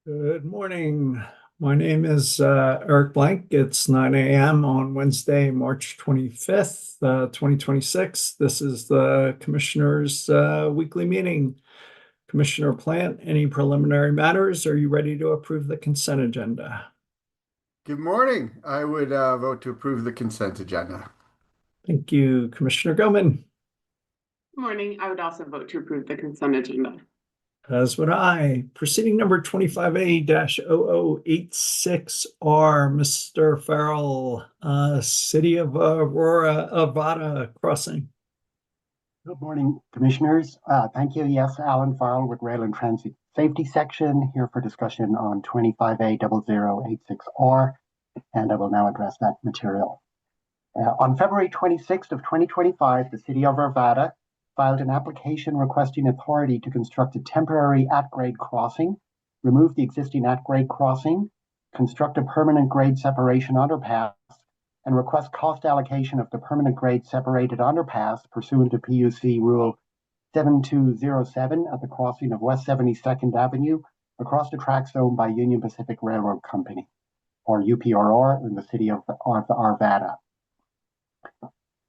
Good morning. My name is Eric Blank. It's 9 a.m. on Wednesday, March 25th, 2026. This is the Commissioner's weekly meeting. Commissioner Plant, any preliminary matters? Are you ready to approve the consent agenda? Good morning. I would vote to approve the consent agenda. Thank you, Commissioner Goman. Morning. I would also vote to approve the consent agenda. As would I. Proceeding number 25A-0086R, Mr. Farrell, City of Aurora, Arvada Crossing. Good morning, Commissioners. Thank you. Yes, Alan Farrell with Rail and Transit Safety Section here for discussion on 25A-0086R, and I will now address that material. On February 26th of 2025, the City of Arvada filed an application requesting authority to construct a temporary at-grade crossing, remove the existing at-grade crossing, construct a permanent grade separation underpass, and request cost allocation of the permanent grade separated underpass pursuant to PUC Rule 7207 at the crossing of West 72nd Avenue across the tracks owned by Union Pacific Railroad Company, or UPRR, in the City of Arvada.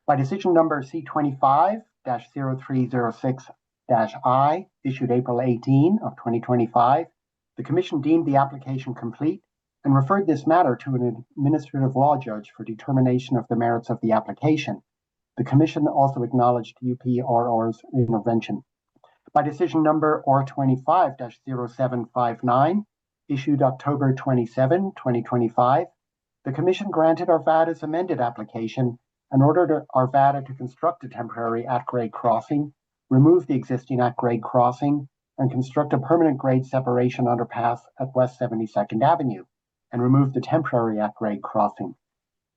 By decision number C25-0306-I, issued April 18 of 2025, the Commission deemed the application complete and referred this matter to an administrative law judge for determination of the merits of the application. The Commission also acknowledged UPRR's intervention. By decision number R25-0759, issued October 27, 2025, the Commission granted Arvada's amended application and ordered Arvada to construct a temporary at-grade crossing, remove the existing at-grade crossing, and construct a permanent grade separation underpass at West 72nd Avenue, and remove the temporary at-grade crossing.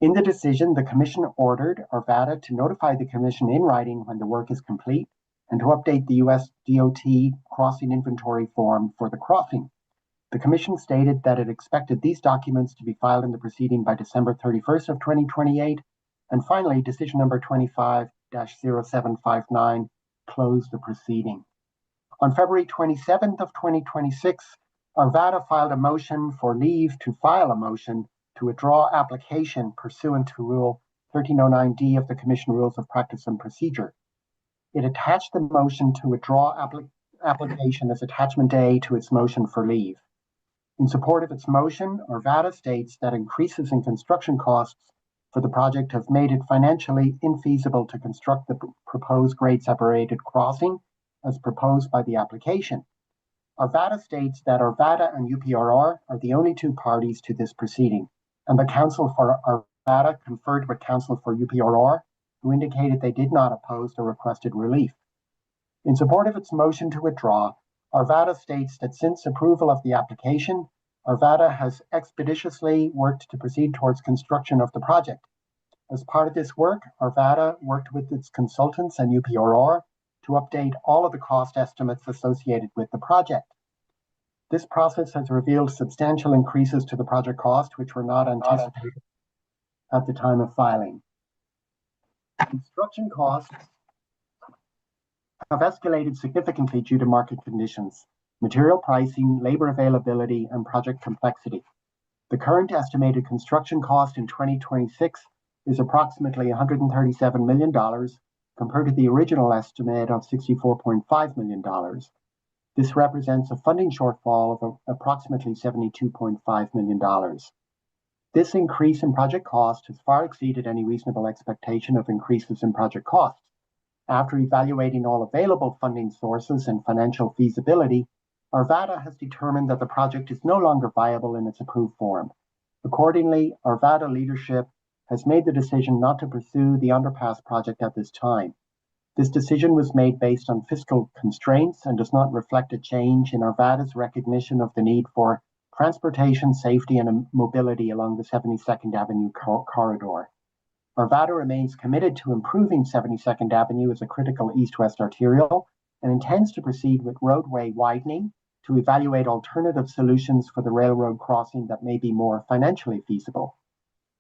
In the decision, the Commission ordered Arvada to notify the Commission in writing when the work is complete and to update the US DOT crossing inventory form for the crossing. The Commission stated that it expected these documents to be filed in the proceeding by December 31st of 2028. And finally, decision number 25-0759 closed the proceeding. On February 27th of 2026, Arvada filed a motion for leave to file a motion to withdraw application pursuant to Rule 1309D of the Commission Rules of Practice and Procedure. It attached the motion to withdraw application as Attachment A to its motion for leave. In support of its motion, Arvada states that increases in construction costs for the project have made it financially infeasible to construct the proposed grade separated crossing as proposed by the application. Arvada states that Arvada and UPRR are the only two parties to this proceeding, and the counsel for Arvada conferred with counsel for UPRR, who indicated they did not oppose the requested relief. In support of its motion to withdraw, Arvada states that since approval of the application, Arvada has expeditiously worked to proceed towards construction of the project. As part of this work, Arvada worked with its consultants and UPRR to update all of the cost estimates associated with the project. This process has revealed substantial increases to the project cost, which were not anticipated at the time of filing. Construction costs have escalated significantly due to market conditions, material pricing, labor availability, and project complexity. The current estimated construction cost in 2026 is approximately $137 million compared to the original estimate of $64.5 million. This represents a funding shortfall of approximately $72.5 million. This increase in project cost has far exceeded any reasonable expectation of increases in project costs. After evaluating all available funding sources and financial feasibility, Arvada has determined that the project is no longer viable in its approved form. Accordingly, Arvada leadership has made the decision not to pursue the underpass project at this time. This decision was made based on fiscal constraints and does not reflect a change in Arvada's recognition of the need for transportation, safety, and mobility along the 72nd Avenue corridor. Arvada remains committed to improving 72nd Avenue as a critical east-west arterial and intends to proceed with roadway widening to evaluate alternative solutions for the railroad crossing that may be more financially feasible.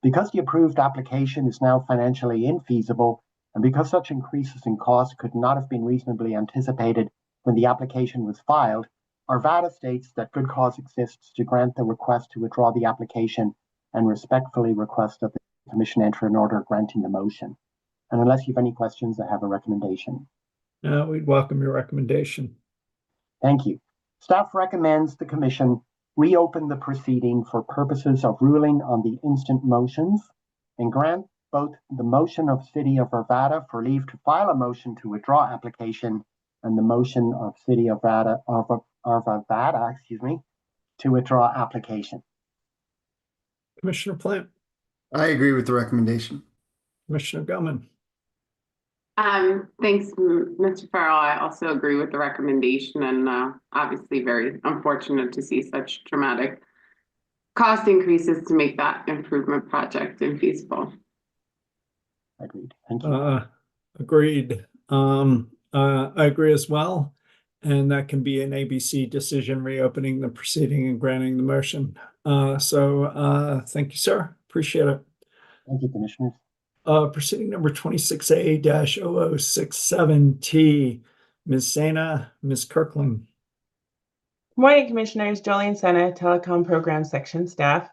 Because the approved application is now financially infeasible, and because such increases in cost could not have been reasonably anticipated when the application was filed, Arvada states that good cause exists to grant the request to withdraw the application and respectfully request that the Commission enter an order granting the motion. And unless you have any questions, I have a recommendation. We'd welcome your recommendation. Thank you. Staff recommends the Commission reopen the proceeding for purposes of ruling on the instant motions and grant both the motion of City of Arvada for leave to file a motion to withdraw application and the motion of City of Arvada, to withdraw application. Commissioner Plant, I agree with the recommendation. Commissioner Gellman. Thanks, Mr. Farrell. I also agree with the recommendation and obviously very unfortunate to see such dramatic cost increases to make that improvement project infeasible. Agreed. Thank you. Agreed. I agree as well. And that can be an ABC decision, reopening the proceeding and granting the motion. So thank you, sir. Appreciate it. Thank you, Commissioners. Proceeding number 26A-0067T, Ms. Sena, Ms. Kirkland. Good morning, Commissioners. Jolene Sena, Telecom Program Section staff.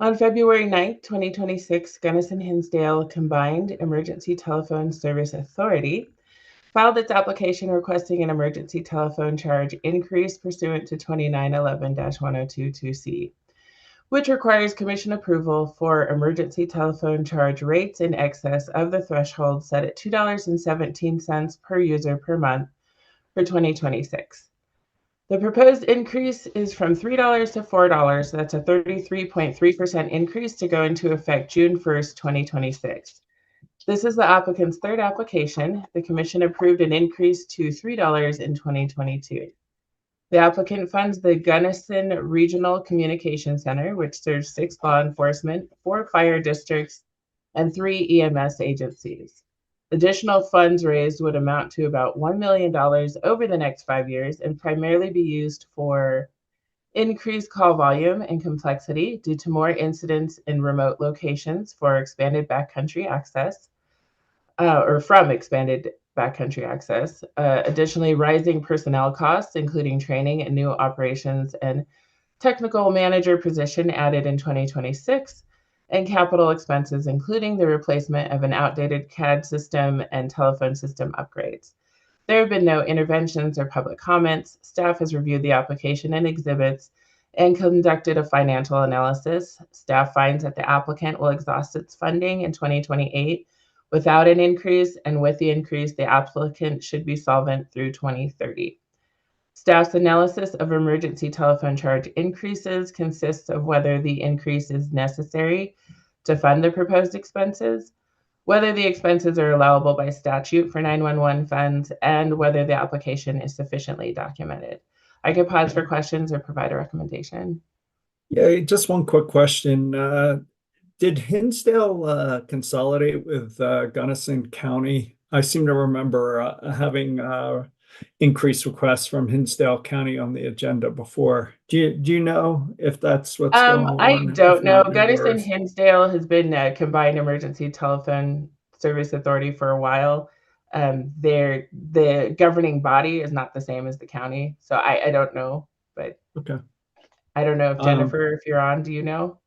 On February 9th, 2026, Gunnison-Hinsdale Combined Emergency Telephone Service Authority filed its application requesting an emergency telephone charge increase pursuant to 2911-1022C, which requires Commission approval for emergency telephone charge rates in excess of the threshold set at $2.17 per user per month for 2026. The proposed increase is from $3 to $4. That's a 33.3% increase to go into effect June 1st, 2026. This is the applicant's third application. The Commission approved an increase to $3 in 2022. The applicant funds the Gunnison Regional Communication Center, which serves 6 law enforcement, 4 fire districts, and 3 EMS agencies. Additional funds raised would amount to about $1 million over the next 5 years and primarily be used for increased call volume and complexity due to more incidents in remote locations for expanded backcountry access, or from expanded backcountry access. Additionally, rising personnel costs, including training and new operations and technical manager position added in 2026, and capital expenses, including the replacement of an outdated CAD system and telephone system upgrades. There have been no interventions or public comments. Staff has reviewed the application and exhibits and conducted a financial analysis. Staff finds that the applicant will exhaust its funding in 2028 without an increase, and with the increase, the applicant should be solvent through 2030. Staff's analysis of emergency telephone charge increases consists of whether the increase is necessary to fund the proposed expenses, whether the expenses are allowable by statute for 911 funds, and whether the application is sufficiently documented. I could pause for questions or provide a recommendation. Yeah, just one quick question. Did Hinsdale consolidate with Gunnison County? I seem to remember having increased requests from Hinsdale County on the agenda before. Do you know if that's what's going on? I don't know. If not, Gunnison-Hinsdale has been a combined emergency telephone service authority for a while. The governing body is not the same as the county, so I don't know, but okay. I don't know if Jennifer, if you're on, do you know?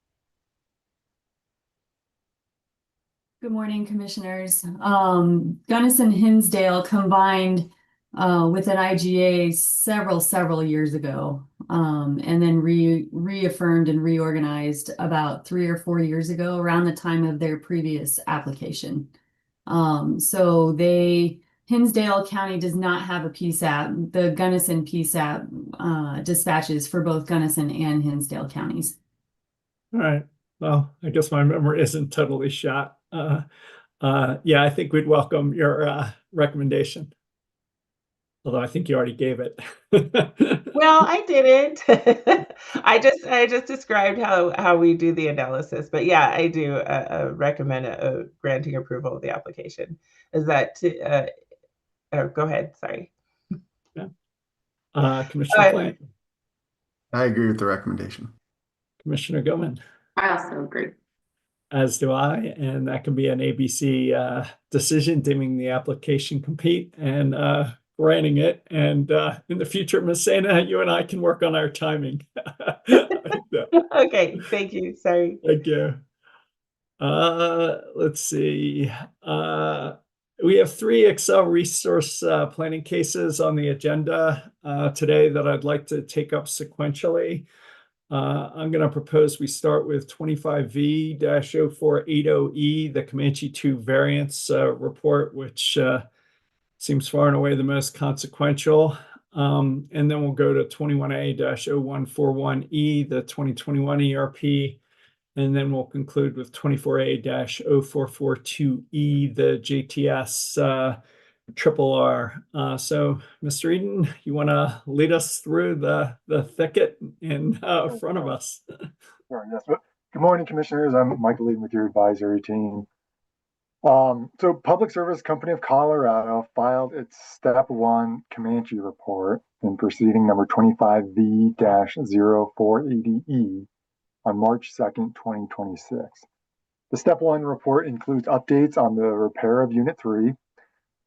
Good morning, Commissioners. Gunnison-Hinsdale combined with an IGA several years ago, and then reaffirmed and reorganized about 3 or 4 years ago, around the time of their previous application. So Hinsdale County does not have a PSAP. The Gunnison PSAP dispatches for both Gunnison and Hinsdale counties. All right. Well, I guess my memory isn't totally shot. Yeah, I think we'd welcome your recommendation. Although I think you already gave it. Well, I didn't. I just described how we do the analysis. But yeah, I do recommend granting approval of the application. Is that oh, go ahead. Sorry. Yeah. Commissioner Plant. I agree with the recommendation. Commissioner Gilman. I also agree. As do I, and that can be an ABC decision deeming the application complete and granting it. And in the future, Ms. Sana, you and I can work on our timing. Okay, thank you. Sorry. Thank you. Let's see. We have 3 Excel resource planning cases on the agenda today that I'd like to take up sequentially. I'm going to propose we start with 25V-0480E, the Comanche 2 variance report, which seems far and away the most consequential. And then we'll go to 21A-0141E, the 2021 ERP. And then we'll conclude with 24A-0442E, the JTS triple R. So, Mr. Eden, you want to lead us through the thicket in front of us? Sure, yes. Good morning, Commissioners. I'm Michael Eden with your advisory team. So Public Service Company of Colorado filed its Step 1 Comanche report in proceeding number 25V-0480E on March 2nd, 2026. The Step 1 report includes updates on the repair of Unit 3,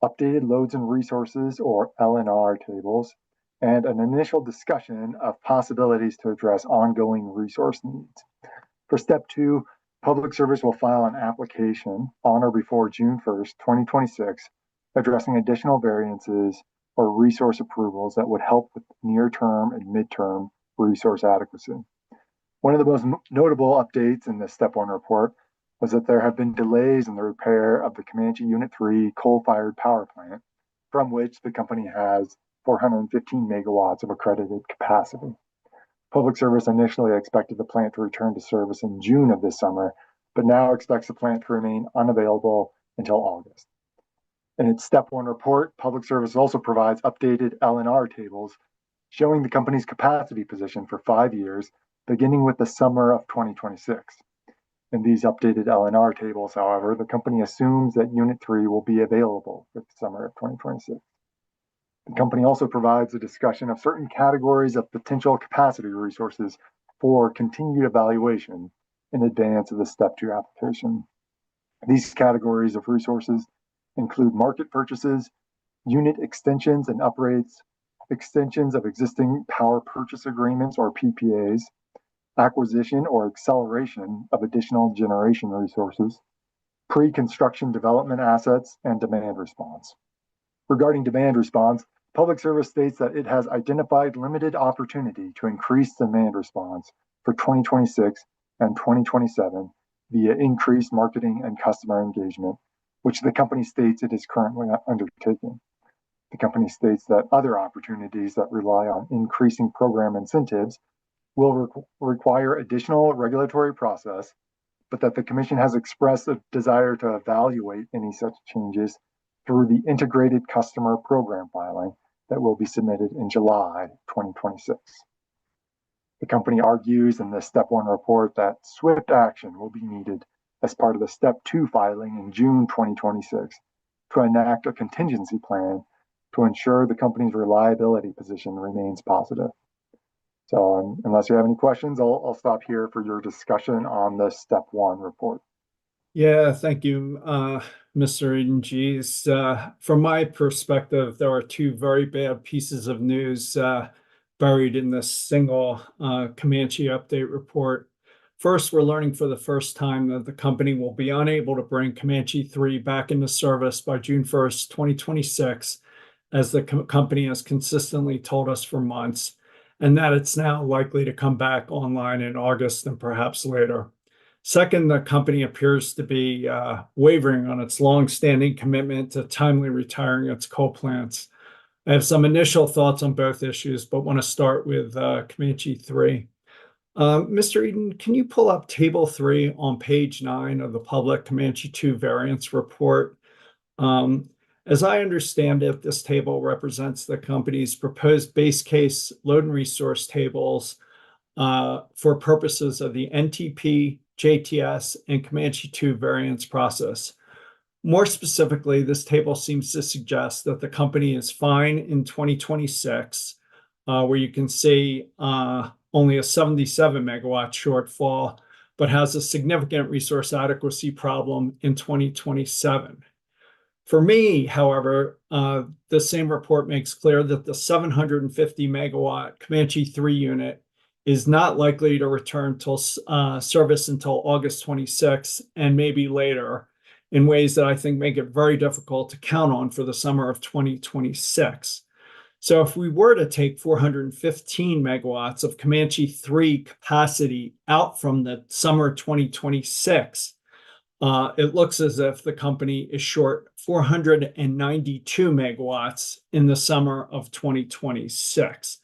updated loads and resources, or LNR tables, and an initial discussion of possibilities to address ongoing resource needs. For Step 2, Public Service will file an application on or before June 1st, 2026, addressing additional variances or resource approvals that would help with near-term and mid-term resource adequacy. One of the most notable updates in the Step 1 report was that there have been delays in the repair of the Comanche Unit 3 coal-fired power plant, from which the company has 415 megawatts of accredited capacity. Public Service initially expected the plant to return to service in June of this summer, but now expects the plant to remain unavailable until August. In its Step 1 report, Public Service also provides updated LNR tables showing the company's capacity position for 5 years, beginning with the summer of 2026. In these updated LNR tables, however, the company assumes that Unit 3 will be available for the summer of 2026. The company also provides a discussion of certain categories of potential capacity resources for continued evaluation in advance of the Step 2 application. These categories of resources include market purchases, unit extensions and upgrades, extensions of existing power purchase agreements or PPAs, acquisition or acceleration of additional generation resources, pre-construction development assets, and demand response. Regarding demand response, Public Service states that it has identified limited opportunity to increase demand response for 2026 and 2027 via increased marketing and customer engagement, which the company states it is currently undertaking. The company states that other opportunities that rely on increasing program incentives will require additional regulatory process, but that the Commission has expressed a desire to evaluate any such changes through the integrated customer program filing that will be submitted in July 2026. The company argues in the Step 1 report that swift action will be needed as part of the Step 2 filing in June 2026 to enact a contingency plan to ensure the company's reliability position remains positive. So unless you have any questions, I'll stop here for your discussion on the Step 1 report. Yeah, thank you, Mr. Eden. Geez, from my perspective, there are 2 very bad pieces of news buried in this single Comanche update report. First, we're learning for the first time that the company will be unable to bring Comanche 3 back into service by June 1st, 2026, as the company has consistently told us for months, and that it's now likely to come back online in August and perhaps later. Second, the company appears to be wavering on its long-standing commitment to timely retiring its coal plants. I have some initial thoughts on both issues, but want to start with Comanche 3. Mr. Eden, can you pull up Table 3 on page 9 of the public Comanche 2 variance report? As I understand it, this table represents the company's proposed base case load and resource tables for purposes of the NTP, JTS, and Comanche 2 variance process. More specifically, this table seems to suggest that the company is fine in 2026, where you can see only a 77 megawatt shortfall, but has a significant resource adequacy problem in 2027. For me, however, the same report makes clear that the 750 megawatt Comanche 3 unit is not likely to return to service until August 26 and maybe later, in ways that I think make it very difficult to count on for the summer of 2026. So if we were to take 415 megawatts of Comanche 3 capacity out from the summer 2026, it looks as if the company is short 492 megawatts in the summer of 2026.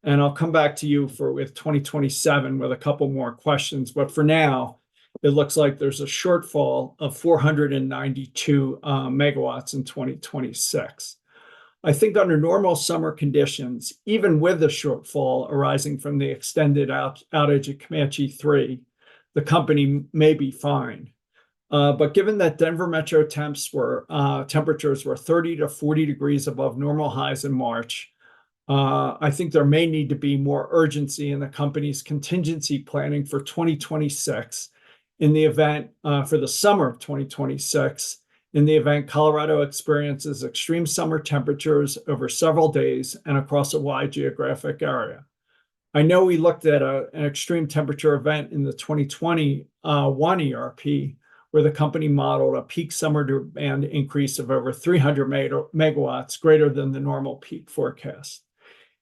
And I'll come back to you with 2027 with a couple more questions. But for now, it looks like there's a shortfall of 492 megawatts in 2026. I think under normal summer conditions, even with the shortfall arising from the extended outage at Comanche 3, the company may be fine. But given that Denver metro temperatures were 30 to 40 degrees above normal highs in March, I think there may need to be more urgency in the company's contingency planning for 2026 in the event for the summer of 2026, in the event Colorado experiences extreme summer temperatures over several days and across a wide geographic area. I know we looked at an extreme temperature event in the 2021 ERP, where the company modeled a peak summer demand increase of over 300 megawatts, greater than the normal peak forecast.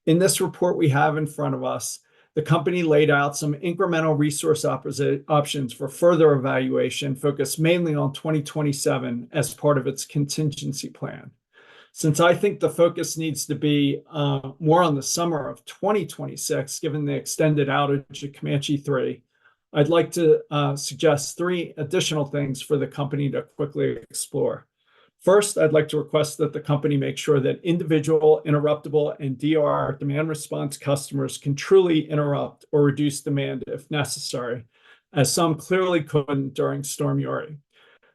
In this report we have in front of us, the company laid out some incremental resource options for further evaluation, focused mainly on 2027 as part of its contingency plan. Since I think the focus needs to be more on the summer of 2026, given the extended outage at Comanche 3, I'd like to suggest 3 additional things for the company to quickly explore. First, I'd like to request that the company make sure that individual, interruptible, and DOR demand response customers can truly interrupt or reduce demand if necessary, as some clearly couldn't during Storm Uri.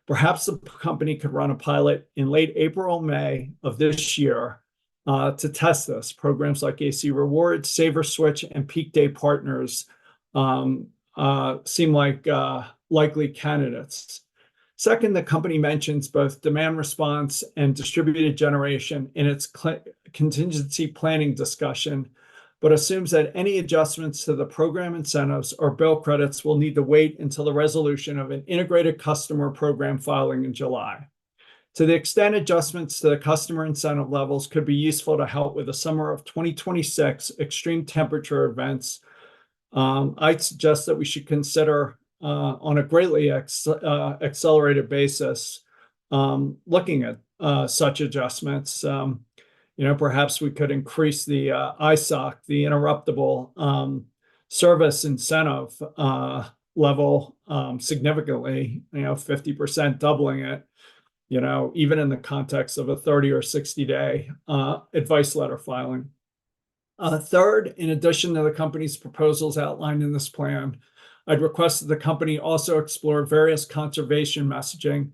Perhaps the company could run a pilot in late April, May of this year to test this. Programs like AC Rewards, Saver Switch, and Peak Day Partners seem like likely candidates. Second, the company mentions both demand response and distributed generation in its contingency planning discussion, but assumes that any adjustments to the program incentives or bill credits will need to wait until the resolution of an integrated customer program filing in July. To the extent adjustments to the customer incentive levels could be useful to help with the summer of 2026 extreme temperature events, I'd suggest that we should consider on a greatly accelerated basis looking at such adjustments. Perhaps we could increase the ISOC, the interruptible service incentive level significantly, 50% doubling it, even in the context of a 30 or 60-day advice letter filing. Third, in addition to the company's proposals outlined in this plan, I'd request that the company also explore various conservation messaging,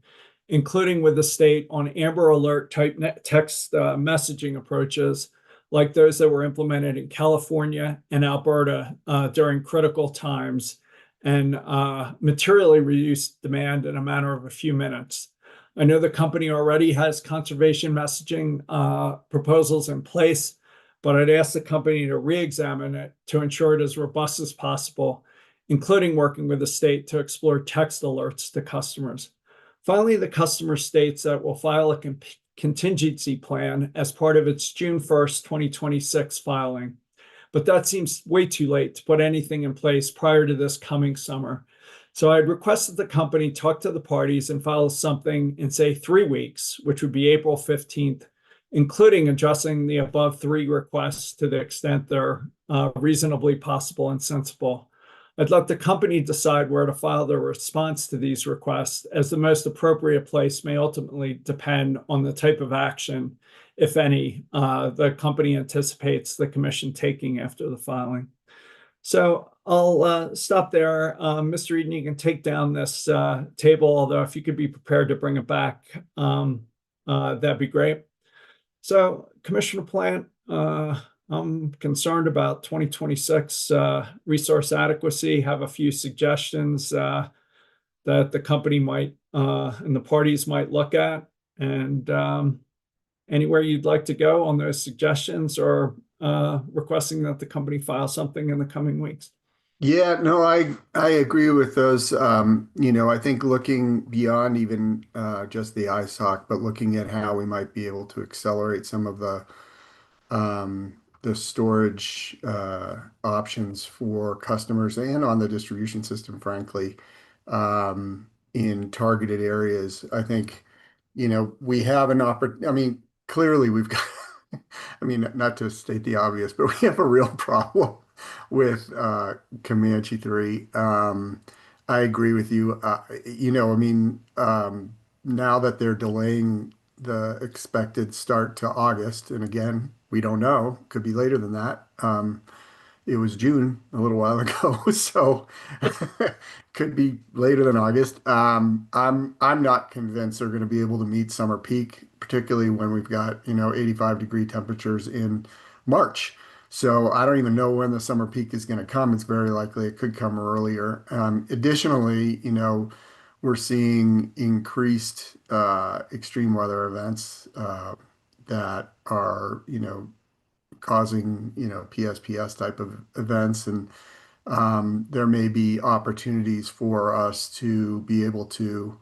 including with the state on Amber Alert type text messaging approaches, like those that were implemented in California and Alberta during critical times, and materially reduced demand in a matter of a few minutes. I know the company already has conservation messaging proposals in place, but I'd ask the company to re-examine it to ensure it is robust as possible, including working with the state to explore text alerts to customers. Finally, the customer states that it will file a contingency plan as part of its June 1st, 2026 filing. But that seems way too late to put anything in place prior to this coming summer. So I'd request that the company talk to the parties and file something in, say, 3 weeks, which would be April 15th, including adjusting the above 3 requests to the extent they're reasonably possible and sensible. I'd let the company decide where to file their response to these requests, as the most appropriate place may ultimately depend on the type of action, if any, the company anticipates the commission taking after the filing. So I'll stop there. Mr. Eden, you can take down this table, although if you could be prepared to bring it back, that'd be great. So Commissioner Plant, I'm concerned about 2026 resource adequacy, have a few suggestions that the company might and the parties might look at. And anywhere you'd like to go on those suggestions or requesting that the company file something in the coming weeks? Yeah, no, I agree with those. I think looking beyond even just the ISOC, but looking at how we might be able to accelerate some of the storage options for customers and on the distribution system, frankly, in targeted areas. I think, we have an opportunity. I mean, clearly we've got, I mean, not to state the obvious, but we have a real problem with Comanche 3. I agree with you. I mean, now that they're delaying the expected start to August, and again, we don't know, could be later than that. It was June a little while ago, so could be later than August. I'm not convinced they're going to be able to meet summer peak, particularly when we've got 85-degree temperatures in March. So I don't even know when the summer peak is going to come. It's very likely it could come earlier. Additionally, we're seeing increased extreme weather events that are causing PSPS type of events, and there may be opportunities for us to be able to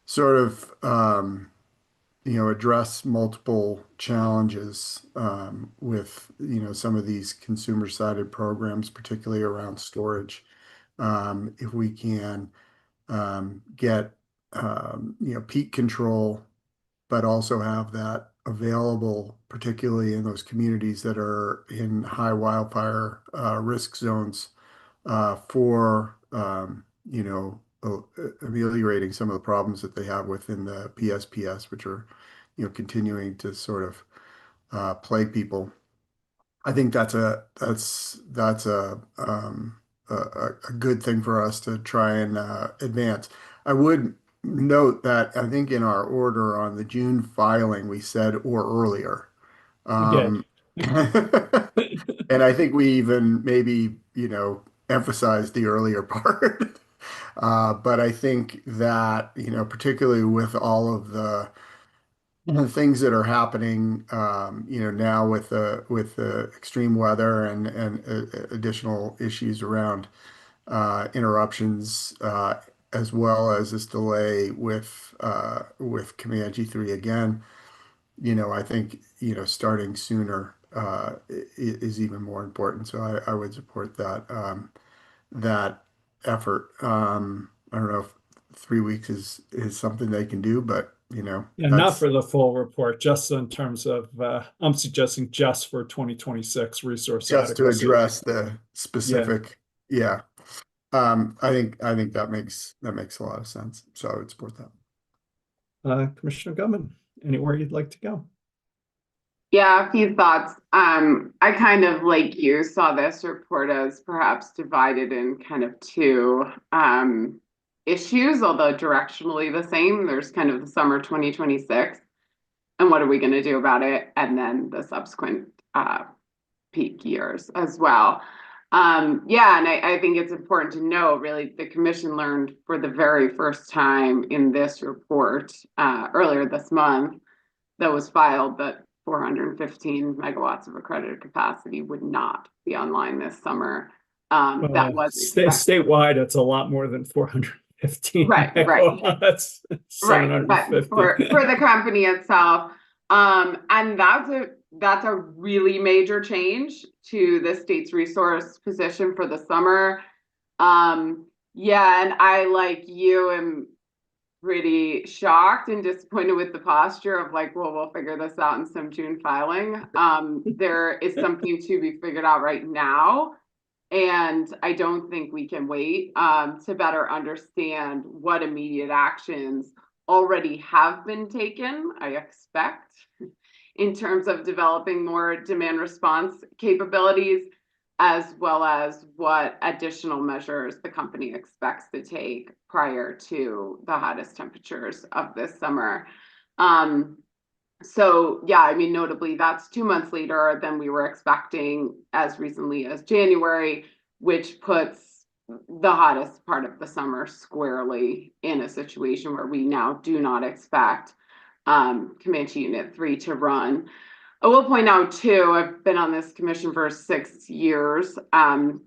sort of address multiple challenges with some of these consumer-sided programs, particularly around storage. If we can get peak control, but also have that available, particularly in those communities that are in high wildfire risk zones, for ameliorating some of the problems that they have within the PSPS, which are continuing to sort of plague people. I think that's a good thing for us to try and advance. I would note that I think in our order on the June filing, we said or earlier. We did. And I think we even maybe, emphasized the earlier part. But I think that, particularly with all of the things that are happening, now with the extreme weather and additional issues around interruptions, as well as this delay with Comanche 3 again, I think starting sooner is even more important. So I would support that effort. I don't know if 3 weeks is something they can do, but Yeah, not that's for the full report, just in terms of, I'm suggesting just for 2026 resource just to adequacy. address the specific. Yeah. I think that makes a lot of sense. So I would support that. Commissioner Gutman, anywhere you'd like to go? Yeah, a few thoughts. I kind of, like you, saw this report as perhaps divided in kind of two issues, although directionally the same. There's kind of the summer 2026, and what are we going to do about it, and then the subsequent peak years as well. Yeah, and I think it's important to note, really, the commission learned for the very first time in this report earlier this month that was filed that 415 megawatts of accredited capacity would not be online this summer. That was statewide. It's a lot more than 415 right, megawatts. Right, but for the company itself, and that's a really major change to the state's resource position for the summer. Yeah, and I, like you, am pretty shocked and disappointed with the posture of like, well, we'll figure this out in some June filing. There is something to be figured out right now, and I don't think we can wait to better understand what immediate actions already have been taken, I expect, in terms of developing more demand response capabilities, as well as what additional measures the company expects to take prior to the hottest temperatures of this summer. So yeah, I mean, notably, that's 2 months later than we were expecting as recently as January, which puts the hottest part of the summer squarely in a situation where we now do not expect Comanche Unit 3 to run. I will point out too, I've been on this commission for 6 years.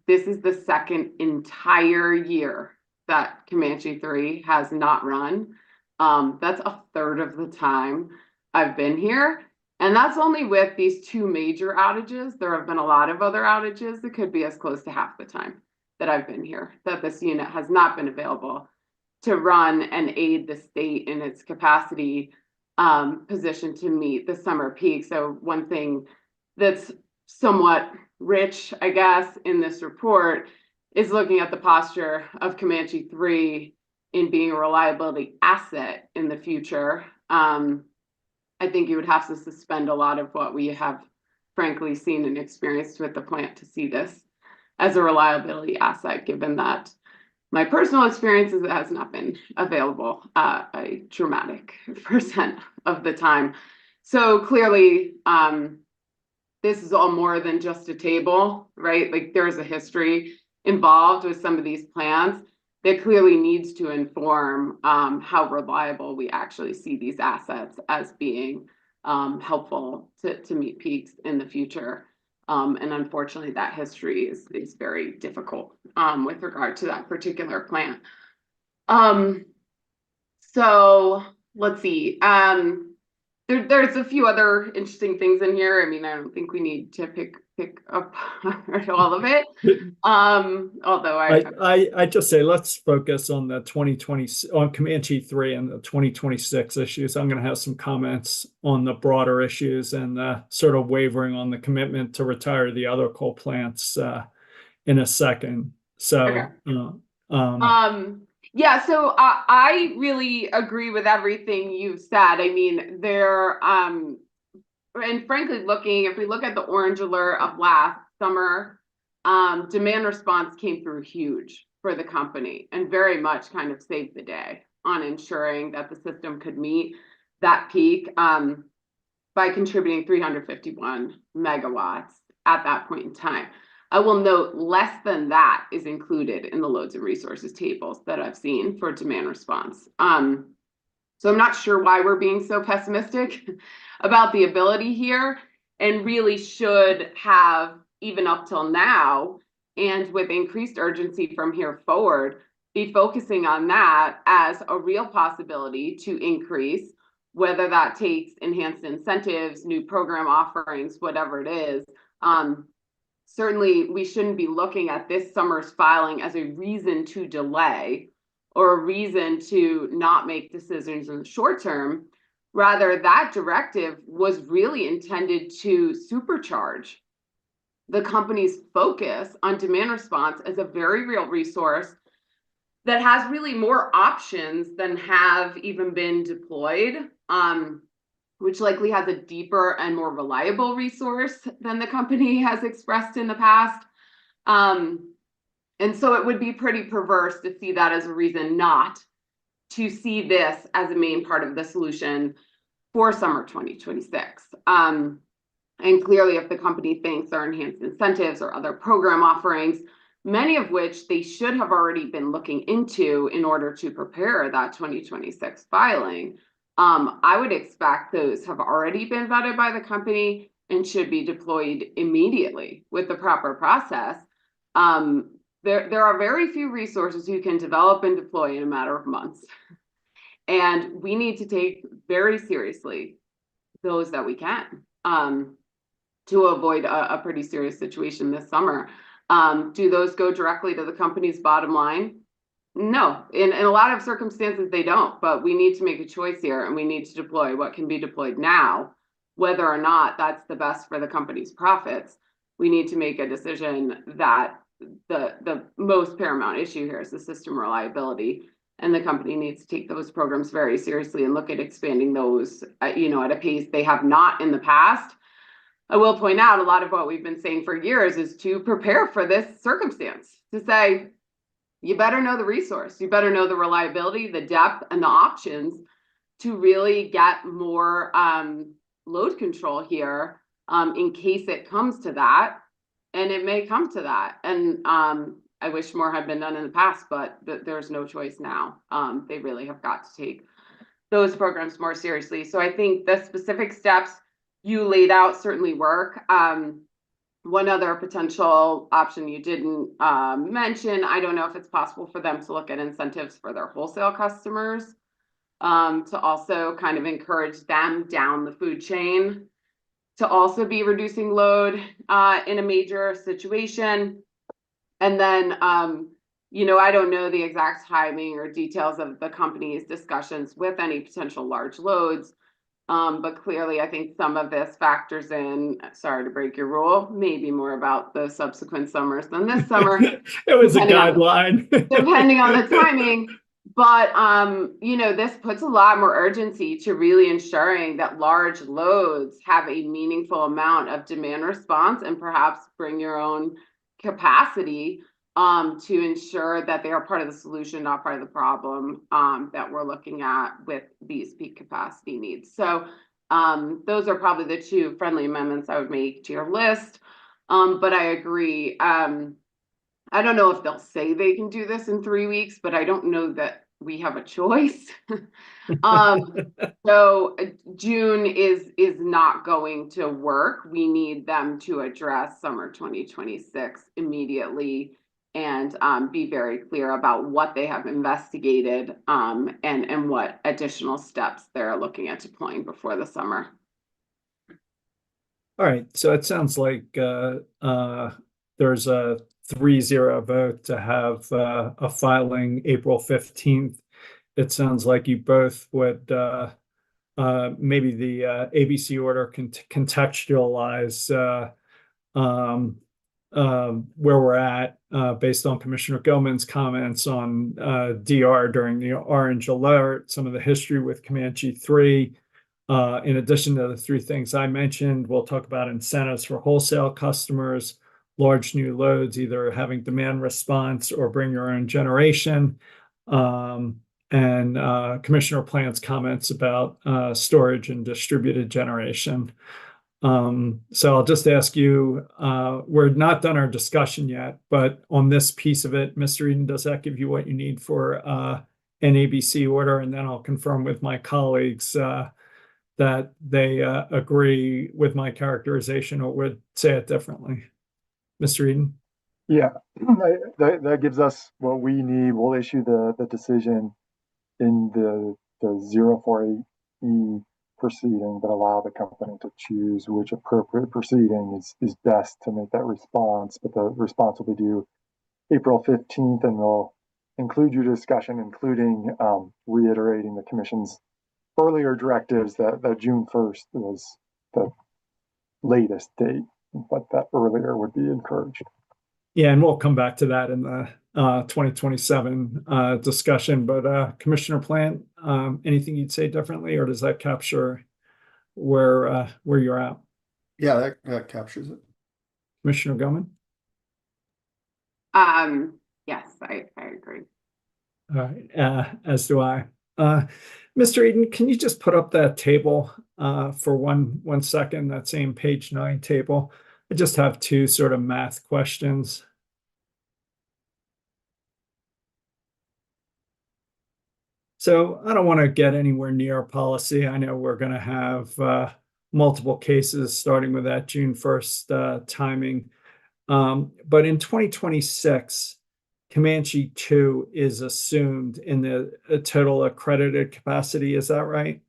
This is the second entire year that Comanche 3 has not run. That's a third of the time I've been here. And that's only with these 2 major outages. There have been a lot of other outages. It could be as close to half the time that I've been here that this unit has not been available to run and aid the state in its capacity position to meet the summer peak. So one thing that's somewhat rich, I guess, in this report is looking at the posture of Comanche 3 in being a reliability asset in the future. I think you would have to suspend a lot of what we have frankly seen and experienced with the plant to see this as a reliability asset, given that my personal experience is it has not been available a dramatic percent of the time. So clearly, this is all more than just a table, right? Like there's a history involved with some of these plants that clearly needs to inform how reliable we actually see these assets as being helpful to meet peaks in the future. And unfortunately, that history is very difficult with regard to that particular plant. So let's see. There's a few other interesting things in here. I mean, I don't think we need to pick up all of it. Although I just say let's focus on the 2020 on Comanche 3 and the 2026 issues. I'm going to have some comments on the broader issues and sort of wavering on the commitment to retire the other coal plants in a second. So, okay. Yeah, so I really agree with everything you've said. I mean, and frankly, if we look at the orange alert of last summer, demand response came through huge for the company and very much kind of saved the day on ensuring that the system could meet that peak by contributing 351 megawatts at that point in time. I will note less than that is included in the loads and resources tables that I've seen for demand response. So I'm not sure why we're being so pessimistic about the ability here, and really should have, even up till now, and with increased urgency from here forward, be focusing on that as a real possibility to increase, whether that takes enhanced incentives, new program offerings, whatever it is. Certainly, we shouldn't be looking at this summer's filing as a reason to delay or a reason to not make decisions in the short term. Rather, that directive was really intended to supercharge the company's focus on demand response as a very real resource that has really more options than have even been deployed, which likely has a deeper and more reliable resource than the company has expressed in the past. And so it would be pretty perverse to see that as a reason not to see this as a main part of the solution for summer 2026. And clearly, if the company thinks there are enhanced incentives or other program offerings, many of which they should have already been looking into in order to prepare that 2026 filing, I would expect those have already been vetted by the company and should be deployed immediately with the proper process. There are very few resources you can develop and deploy in a matter of months. And we need to take very seriously those that we can to avoid a pretty serious situation this summer. Do those go directly to the company's bottom line? No, in a lot of circumstances they don't, but we need to make a choice here, and we need to deploy what can be deployed now. Whether or not that's the best for the company's profits, we need to make a decision that the most paramount issue here is the system reliability, and the company needs to take those programs very seriously and look at expanding those at a pace they have not in the past. I will point out a lot of what we've been saying for years is to prepare for this circumstance, to say, you better know the resource, you better know the reliability, the depth, and the options to really get more load control here in case it comes to that. And it may come to that. And I wish more had been done in the past, but there's no choice now. They really have got to take those programs more seriously. So I think the specific steps you laid out certainly work. One other potential option you didn't mention, I don't know if it's possible for them to look at incentives for their wholesale customers, to also kind of encourage them down the food chain to also be reducing load in a major situation. And then, you know, I don't know the exact timing or details of the company's discussions with any potential large loads. But clearly, I think some of this factors in, sorry to break your rule, maybe more about the subsequent summers than this summer. It was a depending guideline. Depending on the timing. But, you know, this puts a lot more urgency to really ensuring that large loads have a meaningful amount of demand response and perhaps bring your own capacity to ensure that they are part of the solution, not part of the problem that we're looking at with these peak capacity needs. So those are probably the two friendly amendments I would make to your list. But I agree. I don't know if they'll say they can do this in 3 weeks, but I don't know that we have a choice. So June is not going to work. We need them to address summer 2026 immediately and be very clear about what they have investigated and what additional steps they're looking at deploying before the summer. All right, so it sounds like there's a 3-0 vote to have a filing April 15th. It sounds like you both would maybe the ABC order can contextualize where we're at based on Commissioner Gilman's comments on DR during the orange alert, some of the history with Comanche 3. In addition to the 3 things I mentioned, we'll talk about incentives for wholesale customers, large new loads, either having demand response or bring your own generation, and Commissioner Plant's comments about storage and distributed generation. So I'll just ask you, we're not done our discussion yet, but on this piece of it, Mr. Eden, does that give you what you need for an ABC order? And then I'll confirm with my colleagues that they agree with my characterization or would say it differently. Mr. Eden? Yeah, that gives us what we need. We'll issue the decision in the 048E proceeding that allow the company to choose which appropriate proceeding is best to make that response. But the response will be due April 15th, and we'll include your discussion, including reiterating the Commission's earlier directives that June 1st was the latest date, but that earlier would be encouraged. Yeah, and we'll come back to that in the 2027 discussion. But Commissioner Plant, anything you'd say differently, or does that capture where you're at? Yeah, that captures it. Commissioner Gilman? Yes, I agree. All right, as do I. Mr. Eden, can you just put up that table for one second, that same page 9 table? I just have 2 sort of math questions. So I don't want to get anywhere near policy. I know we're going to have multiple cases starting with that June 1st timing. But in 2026, Comanche 2 is assumed in the total accredited capacity. Is that right?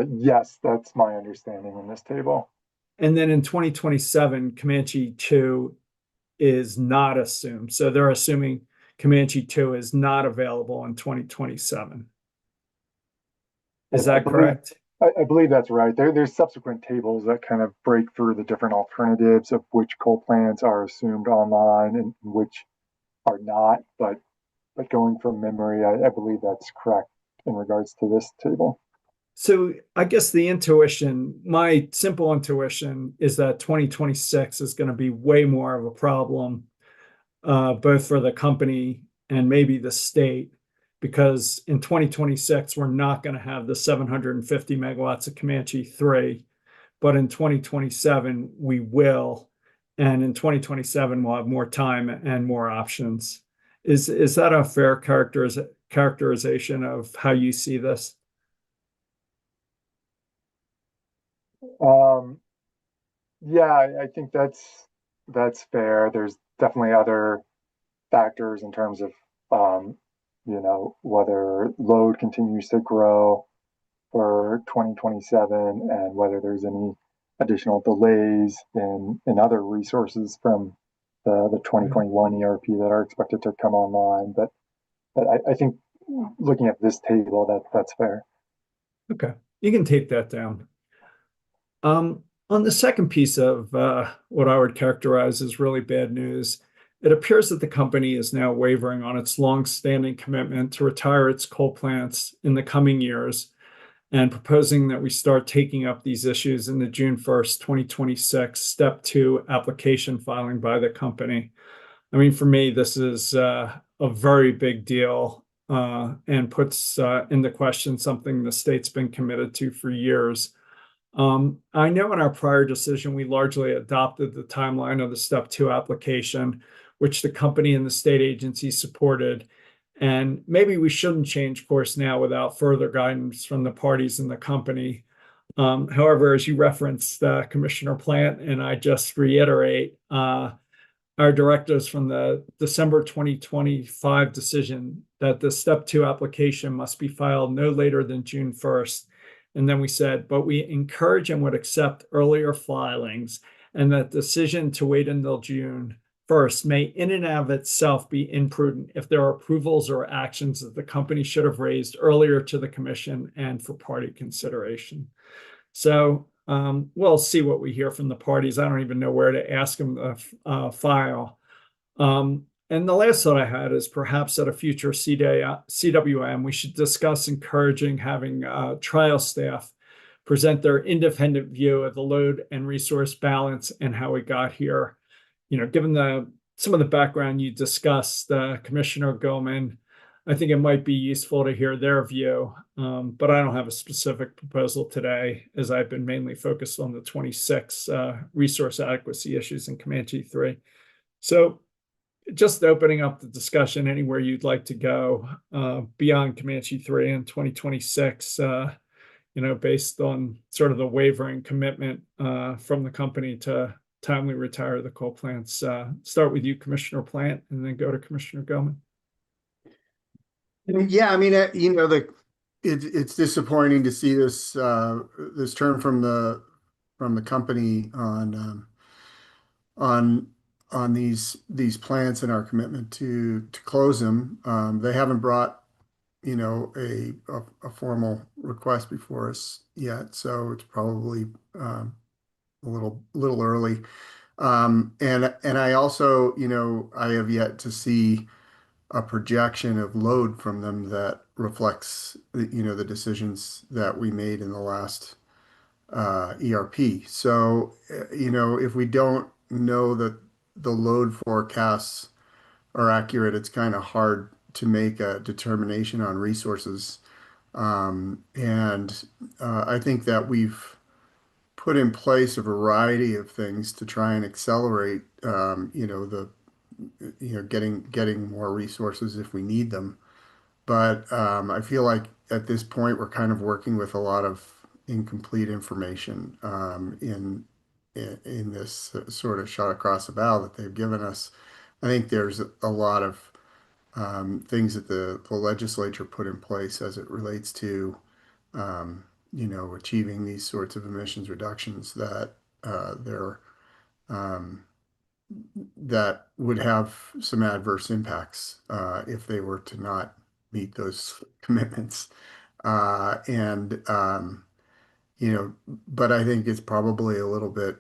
Yes, that's my understanding in this table. And then in 2027, Comanche 2 is not assumed. So they're assuming Comanche 2 is not available in 2027. Is that correct? I believe that's right. There's subsequent tables that kind of break through the different alternatives of which coal plants are assumed online and which are not. But going from memory, I believe that's correct in regards to this table. So I guess the intuition, my simple intuition, is that 2026 is going to be way more of a problem, both for the company and maybe the state, because in 2026, we're not going to have the 750 megawatts of Comanche 3, but in 2027, we will. And in 2027, we'll have more time and more options. Is that a fair characterization of how you see this? Yeah, I think that's fair. There's definitely other factors in terms of whether load continues to grow for 2027 and whether there's any additional delays in other resources from the 2021 ERP that are expected to come online. But I think looking at this table, that's fair. Okay, you can take that down. On the second piece of what I would characterize as really bad news, it appears that the company is now wavering on its long-standing commitment to retire its coal plants in the coming years and proposing that we start taking up these issues in the June 1st, 2026 Step 2 application filing by the company. I mean, for me, this is a very big deal and puts into question something the state's been committed to for years. I know in our prior decision, we largely adopted the timeline of the Step 2 application, which the company and the state agency supported. And maybe we shouldn't change course now without further guidance from the parties in the company. However, as you referenced, Commissioner Plant, and I just reiterate, our directives from the December 2025 decision that the Step 2 application must be filed no later than June 1st. And then we said, but we encourage and would accept earlier filings, and that decision to wait until June 1st may in and of itself be imprudent if there are approvals or actions that the company should have raised earlier to the commission and for party consideration. So we'll see what we hear from the parties. I don't even know where to ask them to file. And the last thought I had is perhaps at a future CWM, we should discuss encouraging having trial staff present their independent view of the load and resource balance and how we got here. Given some of the background you discussed, Commissioner Goman, I think it might be useful to hear their view, but I don't have a specific proposal today, as I've been mainly focused on the 26 resource adequacy issues in Comanche 3. So just opening up the discussion anywhere you'd like to go beyond Comanche 3 in 2026, based on sort of the wavering commitment from the company to timely retire the coal plants. Start with you, Commissioner Plant, and then go to Commissioner Goman. Yeah, I mean, it's disappointing to see this this turn from the company on these plants and our commitment to close them. They haven't brought a formal request before us yet, so it's probably a little early. And I also I have yet to see a projection of load from them that reflects the decisions that we made in the last ERP. So if we don't know that the load forecasts are accurate, it's kind of hard to make a determination on resources. And I think that we've put in place a variety of things to try and accelerate getting more resources if we need them. But I feel like at this point we're kind of working with a lot of incomplete information in this sort of shot across the bow that they've given us. I think there's a lot of things that the legislature put in place as it relates to achieving these sorts of emissions reductions that would have some adverse impacts if they were to not meet those commitments. And but I think it's probably a little bit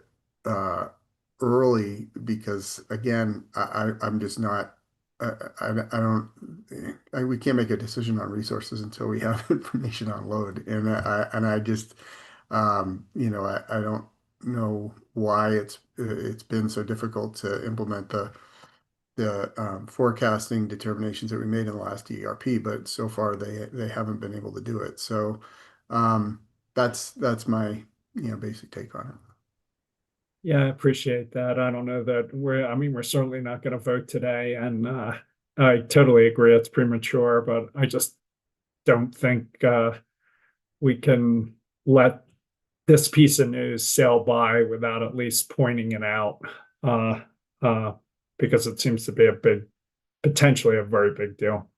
early because again, I'm just not. We can't make a decision on resources until we have information on load, and I just I don't know why it's been so difficult to implement the forecasting determinations that we made in the last ERP, but so far they haven't been able to do it. So that's my basic take on it. Yeah, I appreciate that. I don't know that we're certainly not going to vote today. And I totally agree. It's premature, but I just don't think we can let this piece of news sail by without at least pointing it out, uh, uh, because it seems to be potentially a very big deal.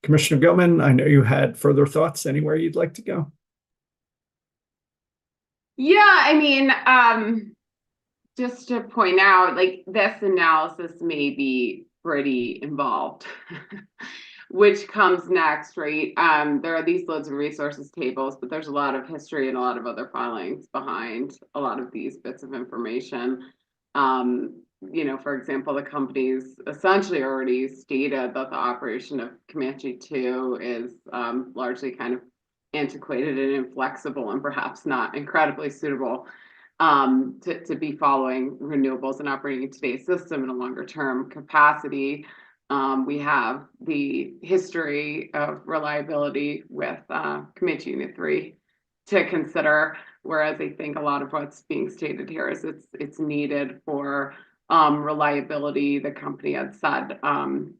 Commissioner Gilman, I know you had further thoughts. Anywhere you'd like to go? Yeah, I mean, just to point out, like, this analysis may be pretty involved, which comes next, right? There are these loads of resources tables, but there's a lot of history and a lot of other filings behind a lot of these bits of information. For example, the company's essentially already stated that the operation of Comanche 2 is largely kind of antiquated and inflexible and perhaps not incredibly suitable to be following renewables and operating today's system in a longer term capacity. We have the history of reliability with Comanche Unit 3 to consider, whereas I think a lot of what's being stated here is it's needed for reliability. The company had said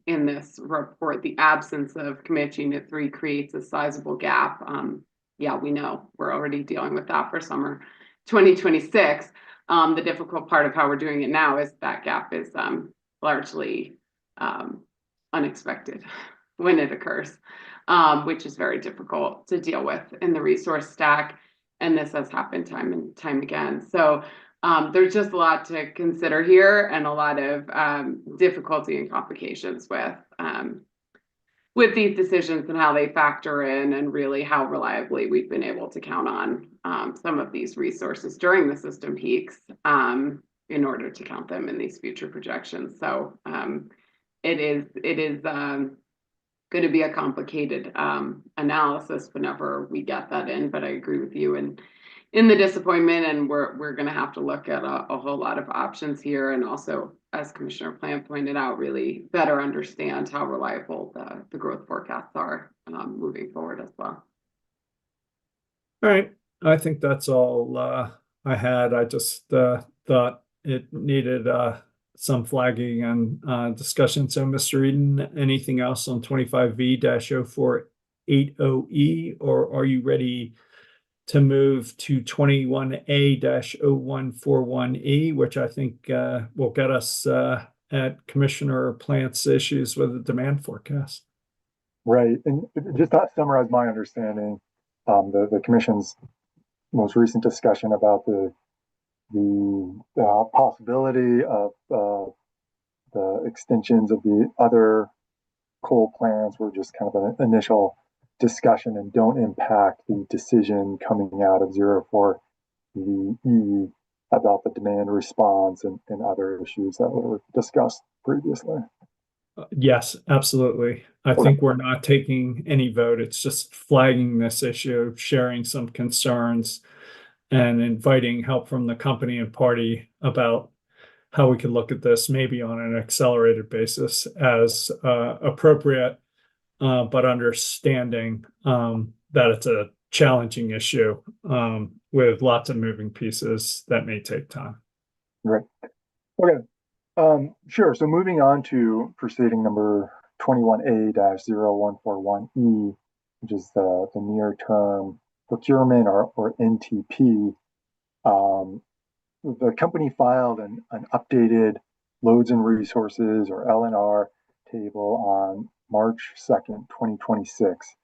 in this report, the absence of Comanche Unit 3 creates a sizable gap. Yeah, we know we're already dealing with that for summer 2026. The difficult part of how we're doing it now is that gap is largely unexpected when it occurs, which is very difficult to deal with in the resource stack. And this has happened time and time again. So there's just a lot to consider here and a lot of difficulty and complications with these decisions and how they factor in, and really how reliably we've been able to count on some of these resources during the system peaks in order to count them in these future projections. So it is going to be a complicated analysis whenever we get that in, but I agree with you in the disappointment, and we're going to have to look at a whole lot of options here, and also, as Commissioner Plant pointed out, really better understand how reliable the growth forecasts are moving forward as well. All right, I think that's all I had. I just thought it needed some flagging and discussion. So, Mr. Eden, anything else on 25V-0480E, or are you ready to move to 21A-0141E, which I think will get us at Commissioner Plant's issues with the demand forecast? Right. And just to summarize my understanding, the Commission's most recent discussion about the possibility of the extensions of the other coal plants were just kind of an initial discussion and don't impact the decision coming out of 04VE about the demand response and other issues that were discussed previously. Yes, absolutely. I think we're not taking any vote. It's just flagging this issue, sharing some concerns, and inviting help from the company and party about how we can look at this maybe on an accelerated basis as appropriate, but understanding that it's a challenging issue with lots of moving pieces that may take time. Right. Okay. Sure. So moving on to proceeding number 21A-0141E, which is the near-term procurement or NTP. The company filed an updated loads and resources, or LNR, table on March 2nd, 2026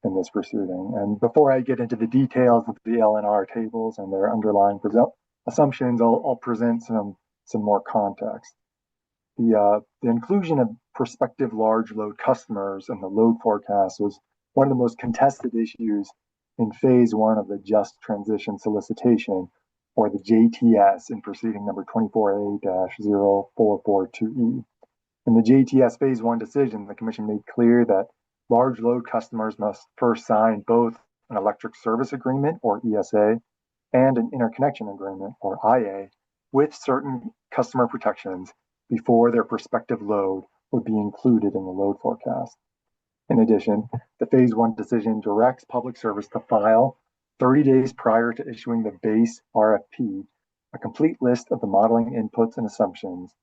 in this proceeding. And before I get into the details of the LNR tables and their underlying assumptions, I'll present some more context. The inclusion of prospective large load customers in the load forecast was one of the most contested issues in phase one of the Just Transition Solicitation, or the JTS, in proceeding number 24A-0442E. In the JTS phase one decision, the Commission made clear that large load customers must first sign both an electric service agreement, or ESA, and an interconnection agreement, or IA, with certain customer protections before their prospective load would be included in the load forecast. In addition, the phase one decision directs Public Service to file 30 days prior to issuing the base RFP, a complete list of the modeling inputs and assumptions,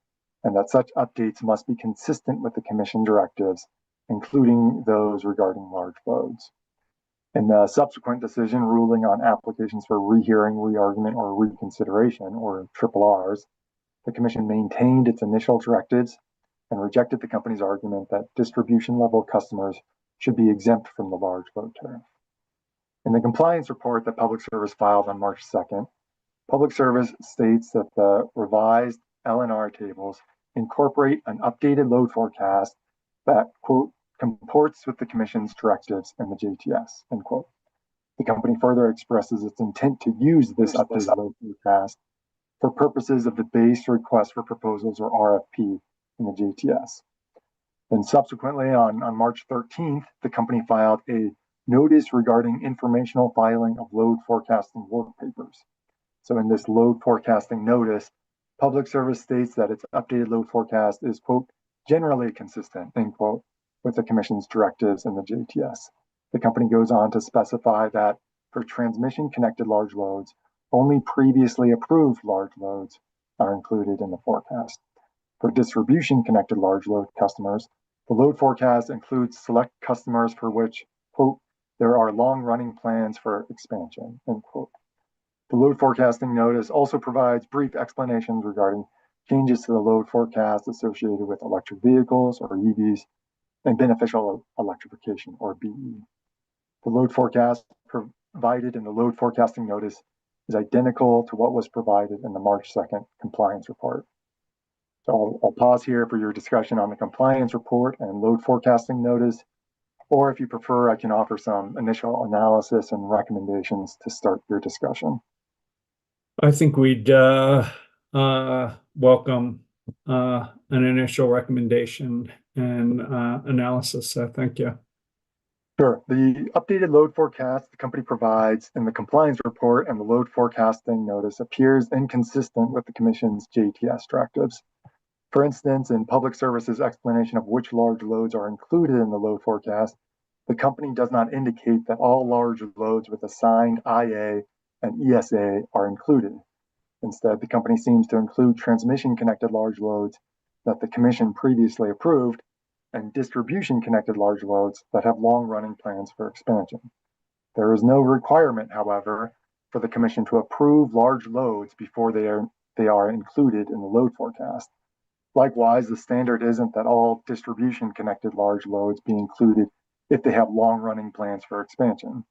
and that such updates must be consistent with the Commission directives, including those regarding large loads. In the subsequent decision ruling on applications for rehearing, reargument, or reconsideration, or triple Rs, the Commission maintained its initial directives and rejected the company's argument that distribution level customers should be exempt from the large load tariff. In the compliance report that Public Service filed on March 2nd, Public Service states that the revised LNR tables incorporate an updated load forecast that, quote, comports with the Commission's directives and the JTS, end quote. The company further expresses its intent to use this updated load forecast for purposes of the base request for proposals, or RFP, in the JTS. Then subsequently, on March 13th, the company filed a notice regarding informational filing of load forecasting work papers. So in this load forecasting notice, Public Service states that its updated load forecast is, quote, generally consistent, end quote, with the Commission's directives and the JTS. The company goes on to specify that for transmission-connected large loads, only previously approved large loads are included in the forecast. For distribution-connected large load customers, the load forecast includes select customers for which, quote, there are long-running plans for expansion, end quote. The load forecasting notice also provides brief explanations regarding changes to the load forecast associated with electric vehicles, or EVs, and beneficial electrification, or BE. The load forecast provided in the load forecasting notice is identical to what was provided in the March 2nd compliance report. So I'll pause here for your discussion on the compliance report and load forecasting notice, or if you prefer, I can offer some initial analysis and recommendations to start your discussion. I think we'd welcome an initial recommendation and analysis. So thank you. Sure. The updated load forecast the company provides in the compliance report and the load forecasting notice appears inconsistent with the Commission's JTS directives. For instance, in Public Service's explanation of which large loads are included in the load forecast, the company does not indicate that all large loads with assigned IA and ESA are included. Instead, the company seems to include transmission-connected large loads that the Commission previously approved and distribution-connected large loads that have long-running plans for expansion. There is no requirement, however, for the Commission to approve large loads before they are included in the load forecast. Likewise, the standard isn't that all distribution-connected large loads be included if they have long-running plans for expansion.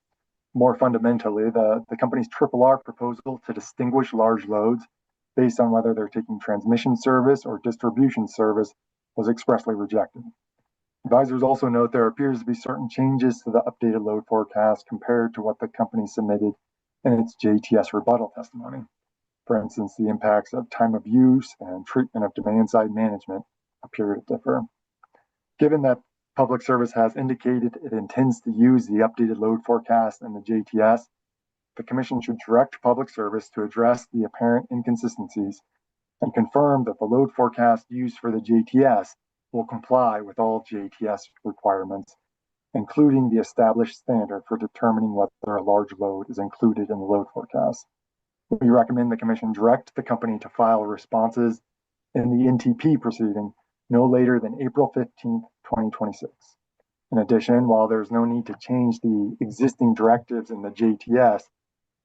More fundamentally, the company's triple R proposal to distinguish large loads based on whether they're taking transmission service or distribution service was expressly rejected. Advisors also note there appears to be certain changes to the updated load forecast compared to what the company submitted in its JTS rebuttal testimony. For instance, the impacts of time of use and treatment of demand-side management appear to differ. Given that Public Service has indicated it intends to use the updated load forecast and the JTS, the Commission should direct Public Service to address the apparent inconsistencies and confirm that the load forecast used for the JTS will comply with all JTS requirements, including the established standard for determining whether a large load is included in the load forecast. We recommend the Commission direct the company to file responses in the NTP proceeding no later than April 15th, 2026. In addition, while there's no need to change the existing directives in the JTS,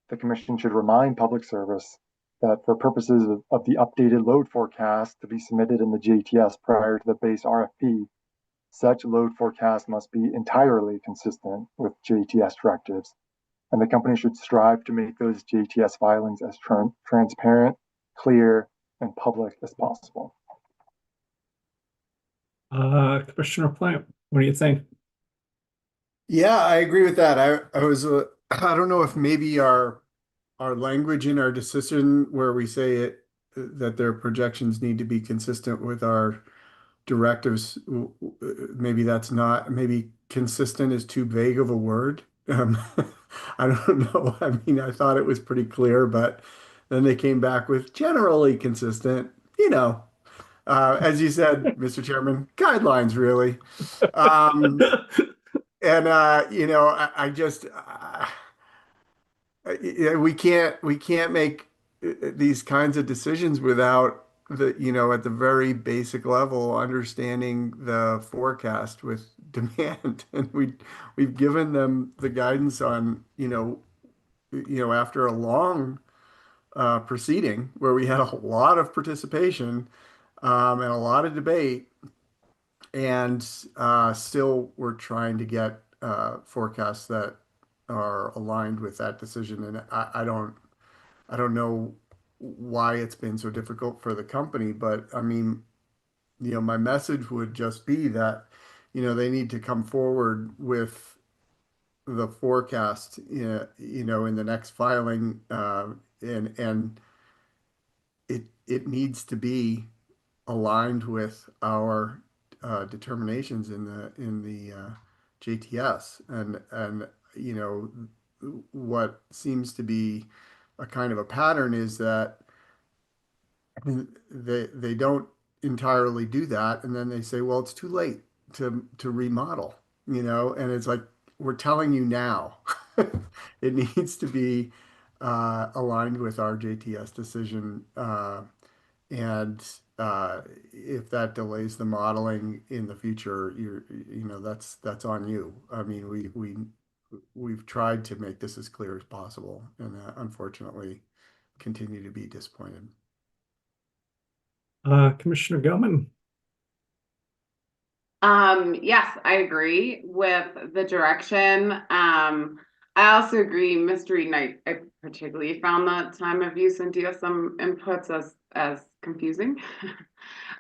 the Commission should remind Public Service that for purposes of the updated load forecast to be submitted in the JTS prior to the base RFP, such load forecast must be entirely consistent with JTS directives, and the company should strive to make those JTS filings as transparent, clear, and public as possible. Commissioner Plant, what do you think? Yeah, I agree with that. I don't know if maybe our language in our decision where we say it that their projections need to be consistent with our directives, maybe consistent is too vague of a word. I don't know. I mean, I thought it was pretty clear, but then they came back with generally consistent, as you said, Mr. Chairman, guidelines really. I just we can't make these kinds of decisions without at the very basic level, understanding the forecast with demand. And we've given them the guidance on, after a long proceeding where we had a lot of participation and a lot of debate, and still we're trying to get forecasts that are aligned with that decision. And I don't know why it's been so difficult for the company, but I mean, my message would just be that, they need to come forward with the forecast, in the next filing, and it needs to be aligned with our determinations in the JTS, and what seems to be a kind of a pattern is that they don't entirely do that, and then they say, well, it's too late to remodel, and it's like, we're telling you now. It needs to be aligned with our JTS decision, and if that delays the modeling in the future, that's on you. I mean, we've tried to make this as clear as possible, and unfortunately continue to be disappointed. Commissioner Gilman. Yes, I agree with the direction. I also agree, Mr. Eden, I particularly found that time of use and DSM inputs as confusing.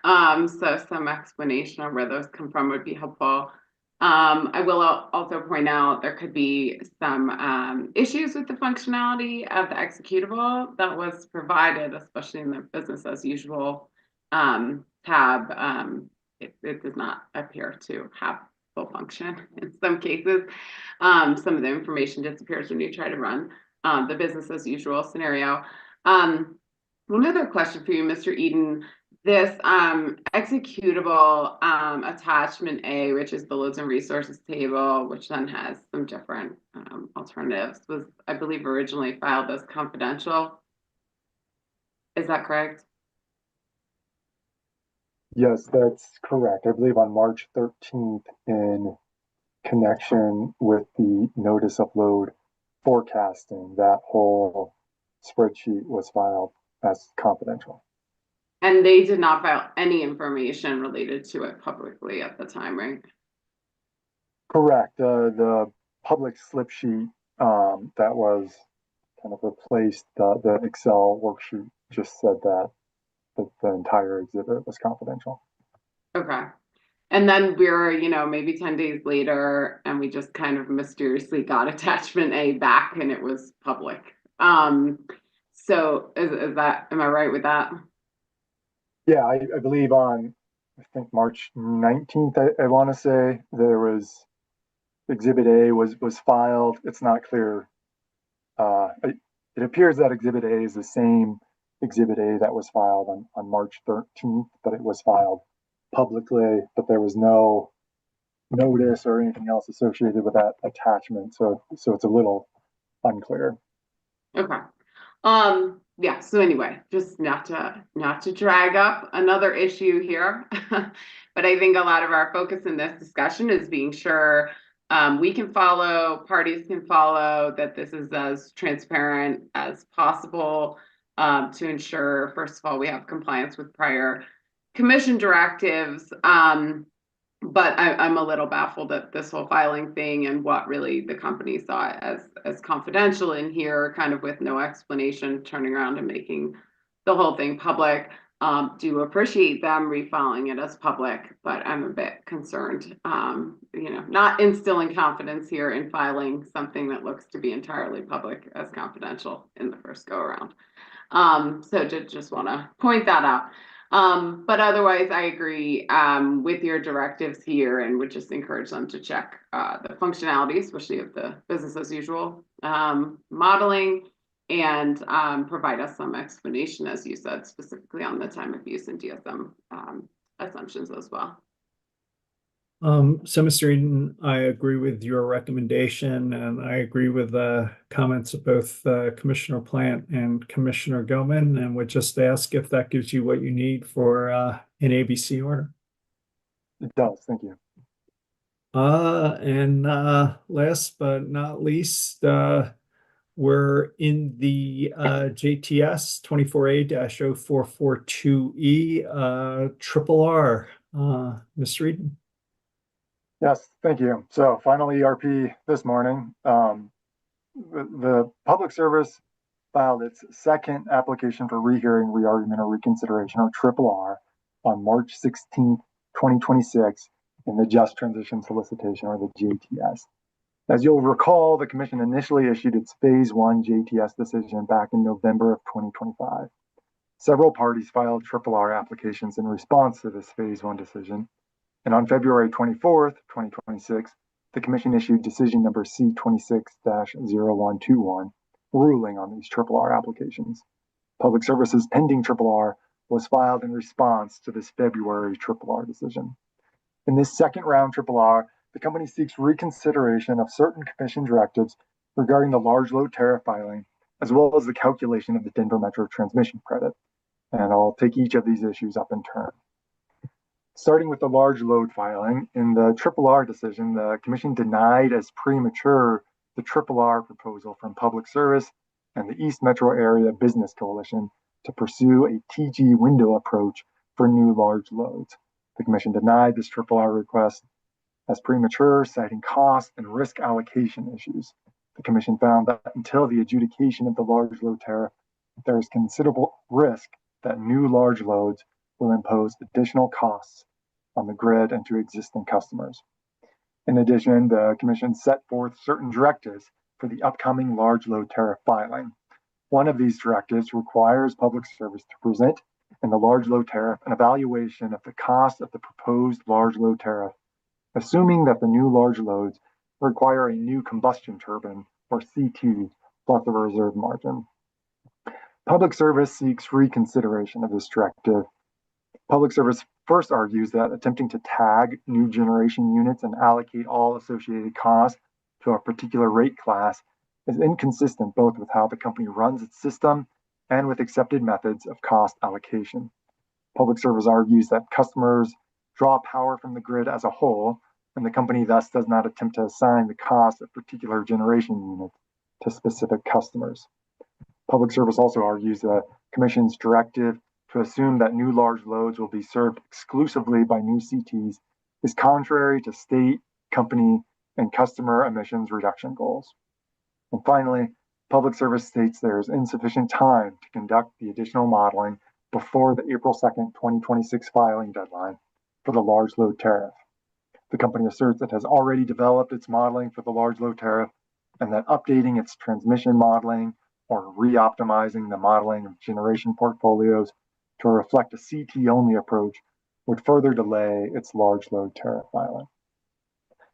So some explanation on where those come from would be helpful. I will also point out there could be some issues with the functionality of the executable that was provided, especially in the business as usual tab. It does not appear to have full function in some cases. Some of the information disappears when you try to run the business as usual scenario. One other question for you, Mr. Eden. This executable attachment A, which is the loads and resources table, which then has some different alternatives, was, I believe, originally filed as confidential. Is that correct? Yes, that's correct. I believe on March 13th, in connection with the notice of load forecasting, that whole spreadsheet was filed as confidential. And they did not file any information related to it publicly at the time, right? Correct. The public slip sheet that was kind of replaced the Excel worksheet just said that the entire exhibit was confidential. Okay. And then we're, maybe 10 days later, and we just kind of mysteriously got attachment A back and it was public. So is that, am I right with that? Yeah, I believe on, I think March 19th, I want to say, there was Exhibit A was filed. It's not clear. It appears that Exhibit A is the same Exhibit A that was filed on March 13th, but it was filed publicly, but there was no notice or anything else associated with that attachment. So it's a little unclear. Okay. Yeah, so anyway, just not to drag up another issue here, but I think a lot of our focus in this discussion is being sure we can follow, parties can follow, that this is as transparent as possible to ensure, first of all, we have compliance with prior commission directives. But I'm a little baffled at this whole filing thing and what really the company saw as confidential in here, kind of with no explanation, turning around and making the whole thing public. Do appreciate them refiling it as public, but I'm a bit concerned, not instilling confidence here in filing something that looks to be entirely public as confidential in the first go around. So just want to point that out. But otherwise, I agree with your directives here and would just encourage them to check the functionality, especially of the business as usual modeling, and provide us some explanation, as you said, specifically on the time of use and DSM assumptions as well. So Mr. Eden, I agree with your recommendation, and I agree with the comments of both Commissioner Plant and Commissioner Goman, and would just ask if that gives you what you need for an ABC order. It does. Thank you. And last but not least, we're in the JTS 24A-0442E triple R. Mr. Eden. Yes, thank you. So finally, ERP this morning. The Public Service filed its second application for rehearing, reargument, or reconsideration, or triple R, on March 16th, 2026, in the Just Transition Solicitation, or the JTS. As you'll recall, the Commission initially issued its Phase 1 JTS decision back in November of 2025. Several parties filed triple R applications in response to this Phase 1 decision, and on February 24th, 2026, the Commission issued decision number C26-0121, ruling on these triple R applications. Public Service's pending triple R was filed in response to this February triple R decision. In this second round triple R, the company seeks reconsideration of certain Commission directives regarding the large load tariff filing, as well as the calculation of the Denver Metro transmission credit. And I'll take each of these issues up in turn. Starting with the large load filing, in the triple R decision, the Commission denied as premature the triple R proposal from Public Service and the East Metro Area Business Coalition to pursue a TG window approach for new large loads. The Commission denied this triple R request as premature, citing cost and risk allocation issues. The Commission found that until the adjudication of the large load tariff, there is considerable risk that new large loads will impose additional costs on the grid and to existing customers. In addition, the Commission set forth certain directives for the upcoming large load tariff filing. One of these directives requires Public Service to present in the large load tariff an evaluation of the cost of the proposed large load tariff, assuming that the new large loads require a new combustion turbine, or CT, plus a reserve margin. Public Service seeks reconsideration of this directive. Public Service first argues that attempting to tag new generation units and allocate all associated costs to a particular rate class is inconsistent both with how the company runs its system and with accepted methods of cost allocation. Public Service argues that customers draw power from the grid as a whole, and the company thus does not attempt to assign the cost of particular generation units to specific customers. Public Service also argues the Commission's directive to assume that new large loads will be served exclusively by new CTs is contrary to state, company, and customer emissions reduction goals. And finally, Public Service states there is insufficient time to conduct the additional modeling before the April 2nd, 2026 filing deadline for the large load tariff. The company asserts it has already developed its modeling for the large load tariff and that updating its transmission modeling or re-optimizing the modeling of generation portfolios to reflect a CT-only approach would further delay its large load tariff filing.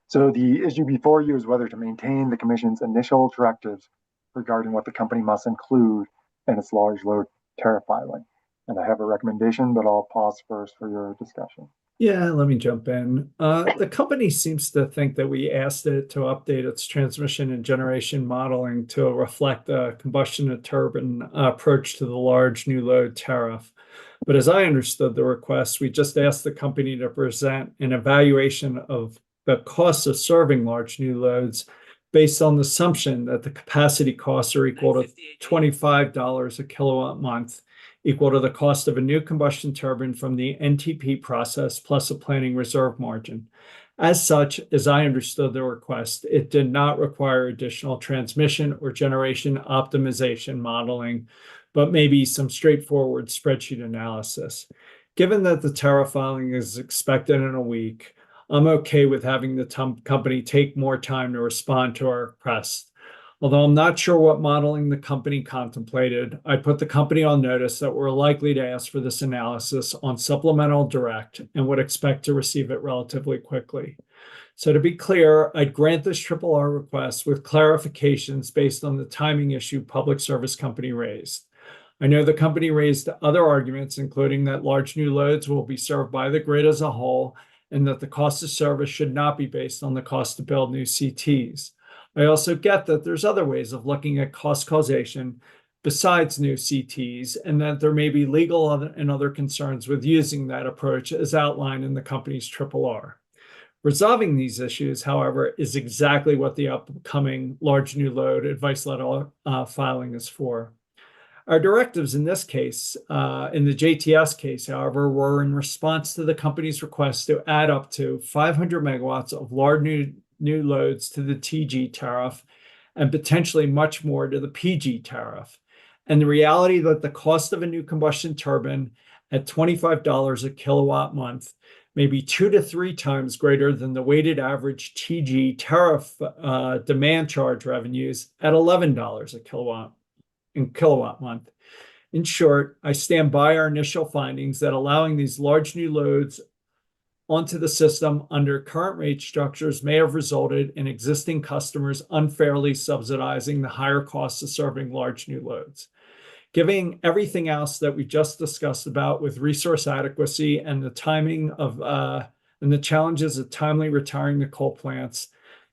So the issue before you is whether to maintain the Commission's initial directives regarding what the company must include in its large load tariff filing. And I have a recommendation, but I'll pause first for your discussion. Yeah, let me jump in. The company seems to think that we asked it to update its transmission and generation modeling to reflect a combustion turbine approach to the large new load tariff. But as I understood the request, we just asked the company to present an evaluation of the cost of serving large new loads based on the assumption that the capacity costs are equal to $25 a kilowatt month, equal to the cost of a new combustion turbine from the NTP process plus a planning reserve margin. As such, as I understood the request, it did not require additional transmission or generation optimization modeling, but maybe some straightforward spreadsheet analysis. Given that the tariff filing is expected in a week, I'm okay with having the company take more time to respond to our request. Although I'm not sure what modeling the company contemplated, I put the company on notice that we're likely to ask for this analysis on supplemental direct and would expect to receive it relatively quickly. So to be clear, I'd grant this triple R request with clarifications based on the timing issue Public Service Company raised. I know the company raised other arguments, including that large new loads will be served by the grid as a whole, and that the cost of service should not be based on the cost to build new CTs. I also get that there's other ways of looking at cost causation besides new CTs, and that there may be legal and other concerns with using that approach as outlined in the company's RRR. Resolving these issues, however, is exactly what the upcoming large new load advice letter filing is for. Our directives in this case, in the JTS case, however, were in response to the company's request to add up to 500 megawatts of large new loads to the TG tariff and potentially much more to the PG tariff. And the reality that the cost of a new combustion turbine at $25 a kilowatt month may be 2 to 3 times greater than the weighted average TG tariff demand charge revenues at $11 a kilowatt month. In short, I stand by our initial findings that allowing these large new loads onto the system under current rate structures may have resulted in existing customers unfairly subsidizing the higher costs of serving large new loads. Given everything else that we just discussed about with resource adequacy and the timing of and the challenges of timely retiring the coal plants,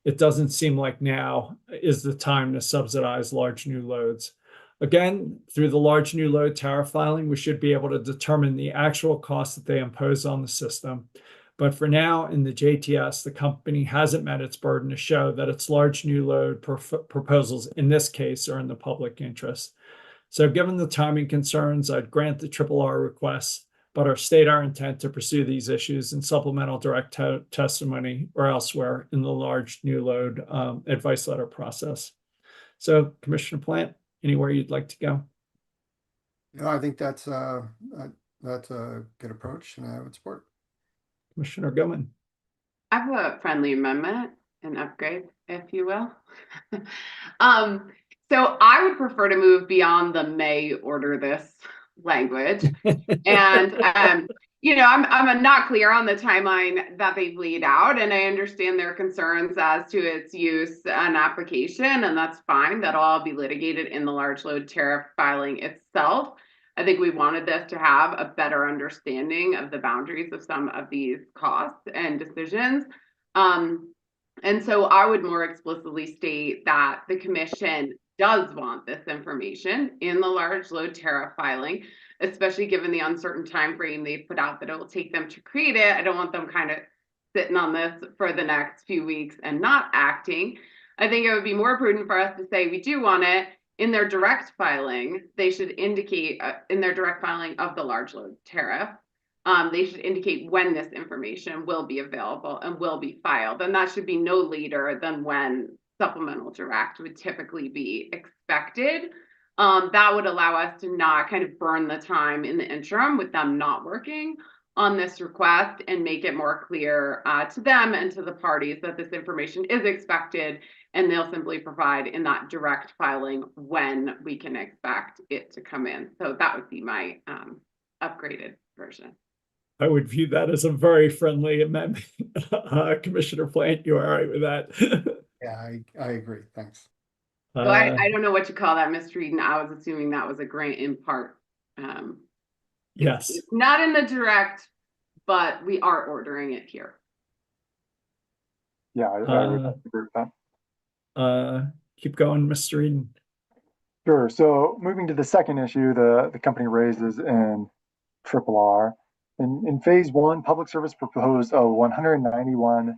it doesn't seem like now is the time to subsidize large new loads. Again, through the large new load tariff filing, we should be able to determine the actual cost that they impose on the system. But for now, in the JTS, the company hasn't met its burden to show that its large new load proposals in this case are in the public interest. So given the timing concerns, I'd grant the RRR request, but state our intent to pursue these issues in supplemental direct testimony or elsewhere in the large new load advice letter process. So Commissioner Plant, anywhere you'd like to go? No, I think that's a good approach, and I would support. Commissioner Gilman. I have a friendly amendment, an upgrade, if you will. So I would prefer to move beyond the may order this language. And, you know, I'm not clear on the timeline that they've laid out, and I understand their concerns as to its use and application, and that's fine. That'll all be litigated in the large load tariff filing itself. I think we wanted this to have a better understanding of the boundaries of some of these costs and decisions. And so I would more explicitly state that the commission does want this information in the large load tariff filing, especially given the uncertain time frame they put out that it will take them to create it. I don't want them kind of sitting on this for the next few weeks and not acting. I think it would be more prudent for us to say we do want it in their direct filing. They should indicate in their direct filing of the large load tariff, they should indicate when this information will be available and will be filed. And that should be no later than when supplemental direct would typically be expected. That would allow us to not kind of burn the time in the interim with them not working on this request, and make it more clear to them and to the parties that this information is expected, and they'll simply provide in that direct filing when we can expect it to come in. So that would be my upgraded version. I would view that as a very friendly amendment. Commissioner Plant, you are all right with that? Yeah, I agree. Thanks. So I don't know what you call that, Mr. Eden. I was assuming that was a grant in part. Yes. It's not in the direct, but we are ordering it here. Yeah, I would agree with that. Keep going, Mr. Eden. Sure. So moving to the second issue, the company raises in RRR. In phase one, public service proposed a $191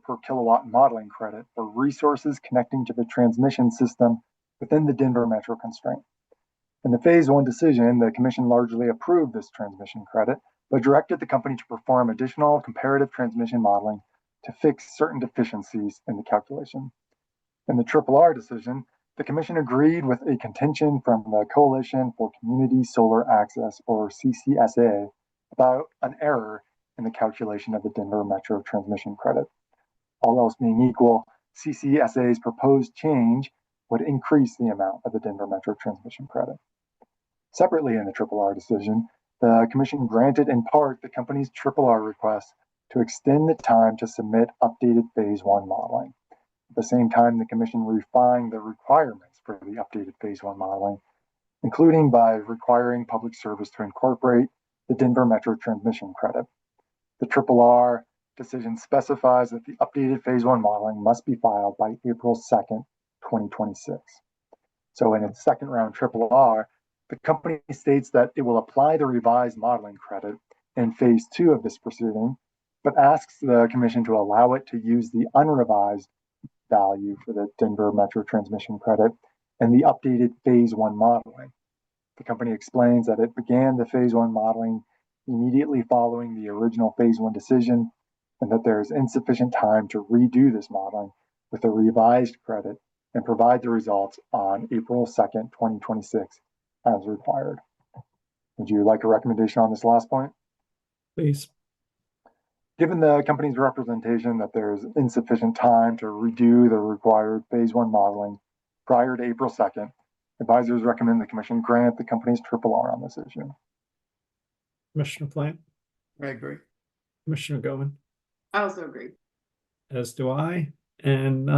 per kilowatt modeling credit for resources connecting to the transmission system within the Denver metro constraint. In the phase one decision, the commission largely approved this transmission credit, but directed the company to perform additional comparative transmission modeling to fix certain deficiencies in the calculation. In the RRR decision, the commission agreed with a contention from the Coalition for Community Solar Access, or CCSA, about an error in the calculation of the Denver Metro transmission credit. All else being equal, CCSA's proposed change would increase the amount of the Denver Metro transmission credit. Separately in the RRR decision, the commission granted in part the company's RRR request to extend the time to submit updated phase one modeling. At the same time, the commission refined the requirements for the updated phase one modeling, including by requiring public service to incorporate the Denver Metro transmission credit. The RRR decision specifies that the updated phase 1 modeling must be filed by April 2nd, 2026. So in its second round RRR, the company states that it will apply the revised modeling credit in phase 2 of this proceeding, but asks the commission to allow it to use the unrevised value for the Denver Metro transmission credit and the updated phase 1 modeling. The company explains that it began the phase 1 modeling immediately following the original phase 1 decision, and that there is insufficient time to redo this modeling with a revised credit and provide the results on April 2nd, 2026 as required. Would you like a recommendation on this last point? Please. Given the company's representation that there is insufficient time to redo the required phase 1 modeling prior to April 2nd, advisors recommend the commission grant the company's RRR on this issue. Commissioner Plant, I agree. Commissioner Govan, I also agree. as do I. And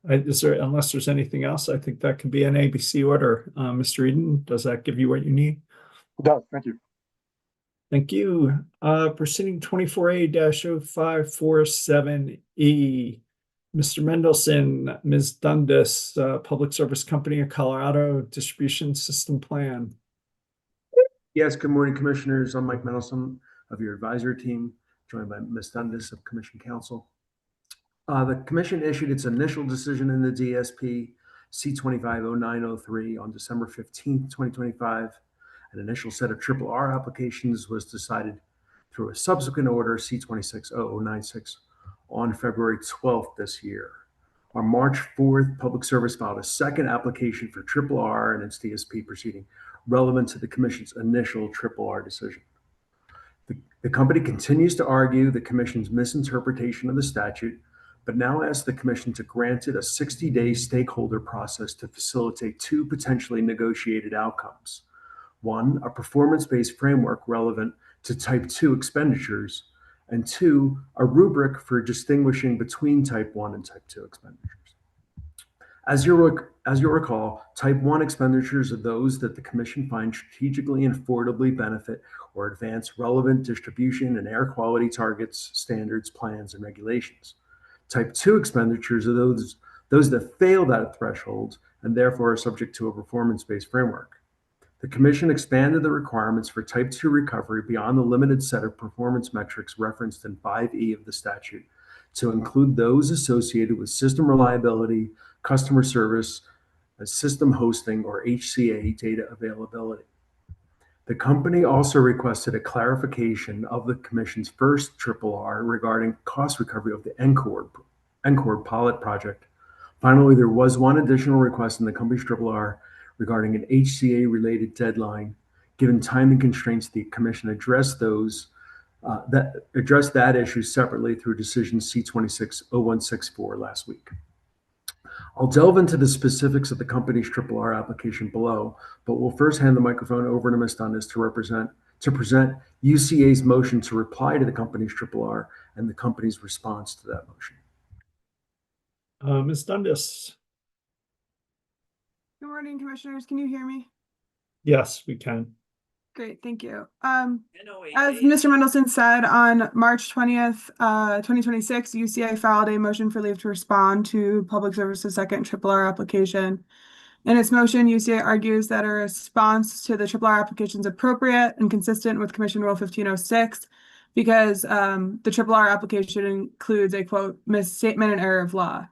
unless there's anything else, I think that can be an ABC order. Mr. Eden, does that give you what you need? It does, thank you. Thank you. Proceeding 24A-0547E. Mr. Mendelson, Ms. Dundas, Public Service Company of Colorado Distribution System Plan. Yes, good morning, commissioners. I'm Mike Mendelson of your advisory team, joined by Ms. Dundas of Commission Counsel. The commission issued its initial decision in the DSP C250903 on December 15th, 2025. An initial set of RRR applications was decided through a subsequent order C260096 on February 12th this year. On March 4th, Public Service filed a second application for RRR in its DSP proceeding relevant to the commission's initial RRR decision. The company continues to argue the commission's misinterpretation of the statute, but now asks the commission to grant it a 60-day stakeholder process to facilitate two potentially negotiated outcomes. One, a performance-based framework relevant to Type 2 expenditures, and two, a rubric for distinguishing between Type 1 and Type 2 expenditures. As you'll recall, Type 1 expenditures are those that the commission finds strategically and affordably benefit or advance relevant distribution and air quality targets, standards, plans, and regulations. Type 2 expenditures are those that fail that threshold and therefore are subject to a performance-based framework. The commission expanded the requirements for Type 2 recovery beyond the limited set of performance metrics referenced in 5E of the statute to include those associated with system reliability, customer service, and system hosting or HCA data availability. The company also requested a clarification of the commission's first RRR regarding cost recovery of the NCORD pilot project. Finally, there was one additional request in the company's RRR regarding an HCA-related deadline. Given timing constraints, the commission addressed that issue separately through decision C260164 last week. I'll delve into the specifics of the company's RRR application below, but we'll first hand the microphone over to Ms. Dundas to present UCA's motion to reply to the company's RRR and the company's response to that motion. Ms. Dundas. Good morning, commissioners. Can you hear me? Yes, we can. Great, thank you. As Mr. Mendelson said, on March 20th, 2026, UCA filed a motion for leave to respond to Public Service's second RRR application. In its motion, UCA argues that a response to the RRR application is appropriate and consistent with Commission Rule 1506 because the RRR application includes a, quote, misstatement and error of law.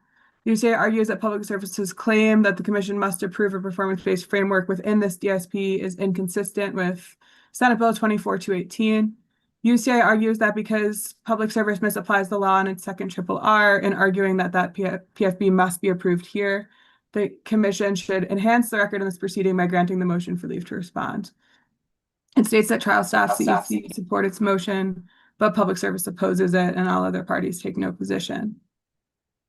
UCA argues that Public Service's claim that the Commission must approve a performance-based framework within this DSP is inconsistent with Senate Bill 24218. UCA argues that because Public Service misapplies the law in its second RRR in arguing that PFB must be approved here, the Commission should enhance the record in this proceeding by granting the motion for leave to respond. It states that trial staff CEC support its motion, but Public Service opposes it and all other parties take no position.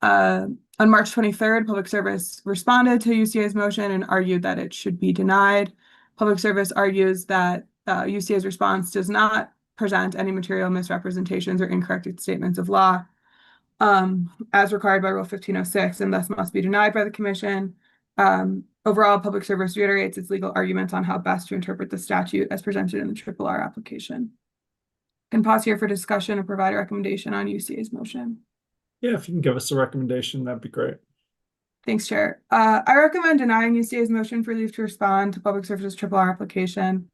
On March 23rd, Public Service responded to UCA's motion and argued that it should be denied. Public Service argues that UCA's response does not present any material misrepresentations or incorrect statements of law as required by Rule 1506 and thus must be denied by the Commission. Overall, Public Service reiterates its legal arguments on how best to interpret the statute as presented in the RRR application. can pause here for discussion and provide a recommendation on UCA's motion. Yeah, if you can give us a recommendation, that'd be great. Thanks, Chair. I recommend denying UCA's motion for leave to respond to Public Services RRR application.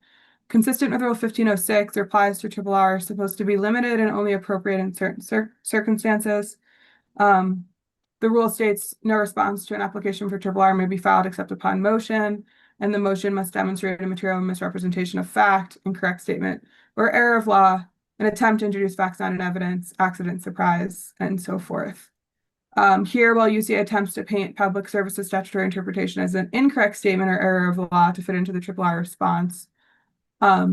Consistent with Rule 1506, replies to RRR are supposed to be limited and only appropriate in certain circumstances. The rule states no response to an application for RRR may be filed except upon motion, and the motion must demonstrate a material misrepresentation of fact, incorrect statement, or error of law, an attempt to introduce facts not in evidence, accident, surprise, and so forth. Here, while UCA attempts to paint Public Services statutory interpretation as an incorrect statement or error of law to fit into the RRR response, I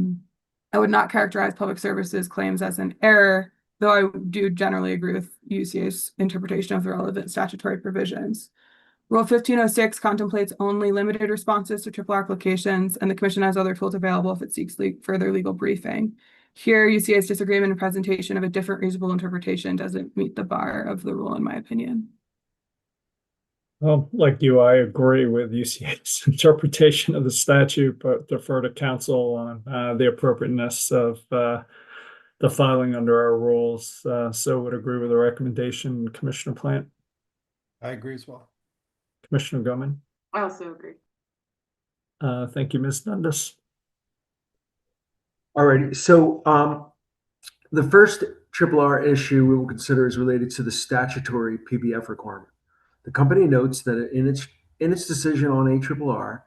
would not characterize Public Services claims as an error, though I do generally agree with UCA's interpretation of the relevant statutory provisions. Rule 1506 contemplates only limited responses to RRR applications, and the Commission has other tools available if it seeks further legal briefing. Here, UCA's disagreement and presentation of a different reasonable interpretation doesn't meet the bar of the rule, in my opinion. Well, like you, I agree with UCA's interpretation of the statute, but defer to counsel on the appropriateness of the filing under our rules. So would agree with the recommendation, Commissioner Plant. I agree as well. Commissioner Goman. I also agree. Thank you, Ms. Dundas. All righty. So the first RRR issue we will consider is related to the statutory PBF requirement. The company notes that in its decision on ARRR,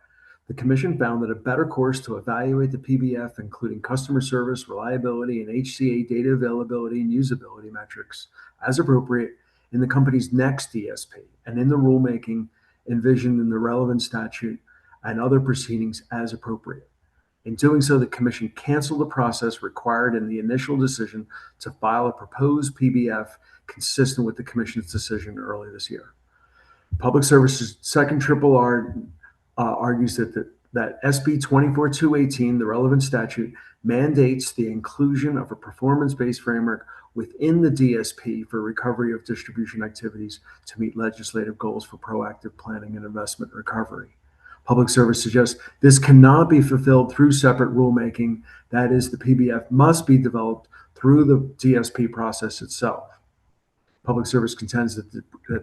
the Commission found that a better course to evaluate the PBF, including customer service, reliability, and HCA data availability and usability metrics as appropriate in the company's next DSP and in the rulemaking envisioned in the relevant statute and other proceedings as appropriate. In doing so, the Commission canceled the process required in the initial decision to file a proposed PBF consistent with the Commission's decision early this year. Public Service's second RRR argues that SB 24218, the relevant statute, mandates the inclusion of a performance-based framework within the DSP for recovery of distribution activities to meet legislative goals for proactive planning and investment recovery. Public Service suggests this cannot be fulfilled through separate rulemaking. That is, the PBF must be developed through the DSP process itself. Public Service contends that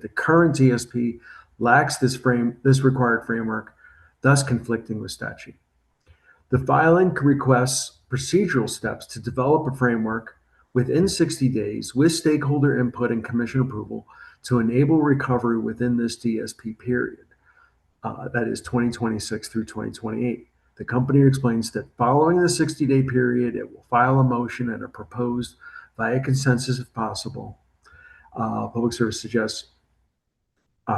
the current DSP lacks this required framework, thus conflicting with statute. The filing requests procedural steps to develop a framework within 60 days with stakeholder input and Commission approval to enable recovery within this DSP period. That is 2026 through 2028. The company explains that following the 60-day period, it will file a motion and a proposed via consensus if possible. Public Service suggests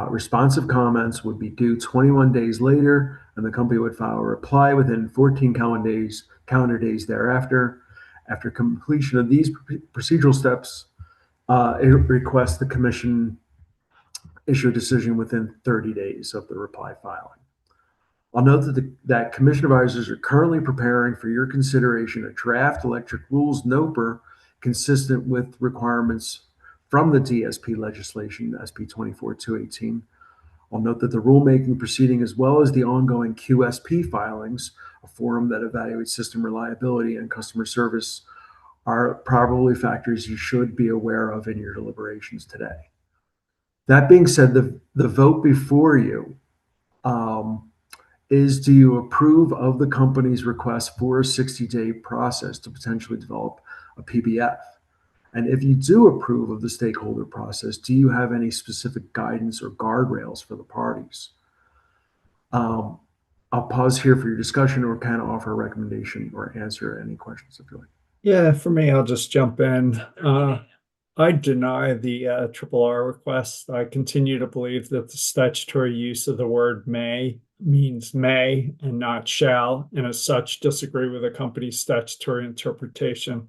responsive comments would be due 21 days later, and the company would file a reply within 14 calendar days thereafter. After completion of these procedural steps, it requests the Commission issue a decision within 30 days of the reply filing. I'll note that Commission advisors are currently preparing for your consideration a draft electric rules NOPR consistent with requirements from the DSP legislation, SB 24218. I'll note that the rulemaking proceeding, as well as the ongoing QSP filings, a forum that evaluates system reliability and customer service, are probably factors you should be aware of in your deliberations today. That being said, the vote before you is, do you approve of the company's request for a 60-day process to potentially develop a PBF? And if you do approve of the stakeholder process, do you have any specific guidance or guardrails for the parties? I'll pause here for your discussion, or kind of offer a recommendation or answer any questions if you like. Yeah, for me, I'll just jump in. I deny the RRR request. I continue to believe that the statutory use of the word may means may and not shall, and as such disagree with the company's statutory interpretation.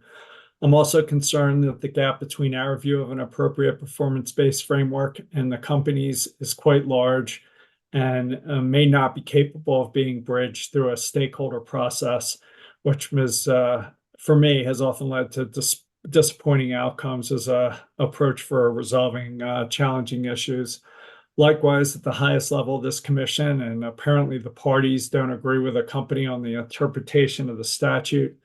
I'm also concerned that the gap between our view of an appropriate performance-based framework and the company's is quite large and may not be capable of being bridged through a stakeholder process, which for me has often led to disappointing outcomes as an approach for resolving challenging issues. Likewise, at the highest level of this Commission, and apparently the parties don't agree with the company on the interpretation of the statute.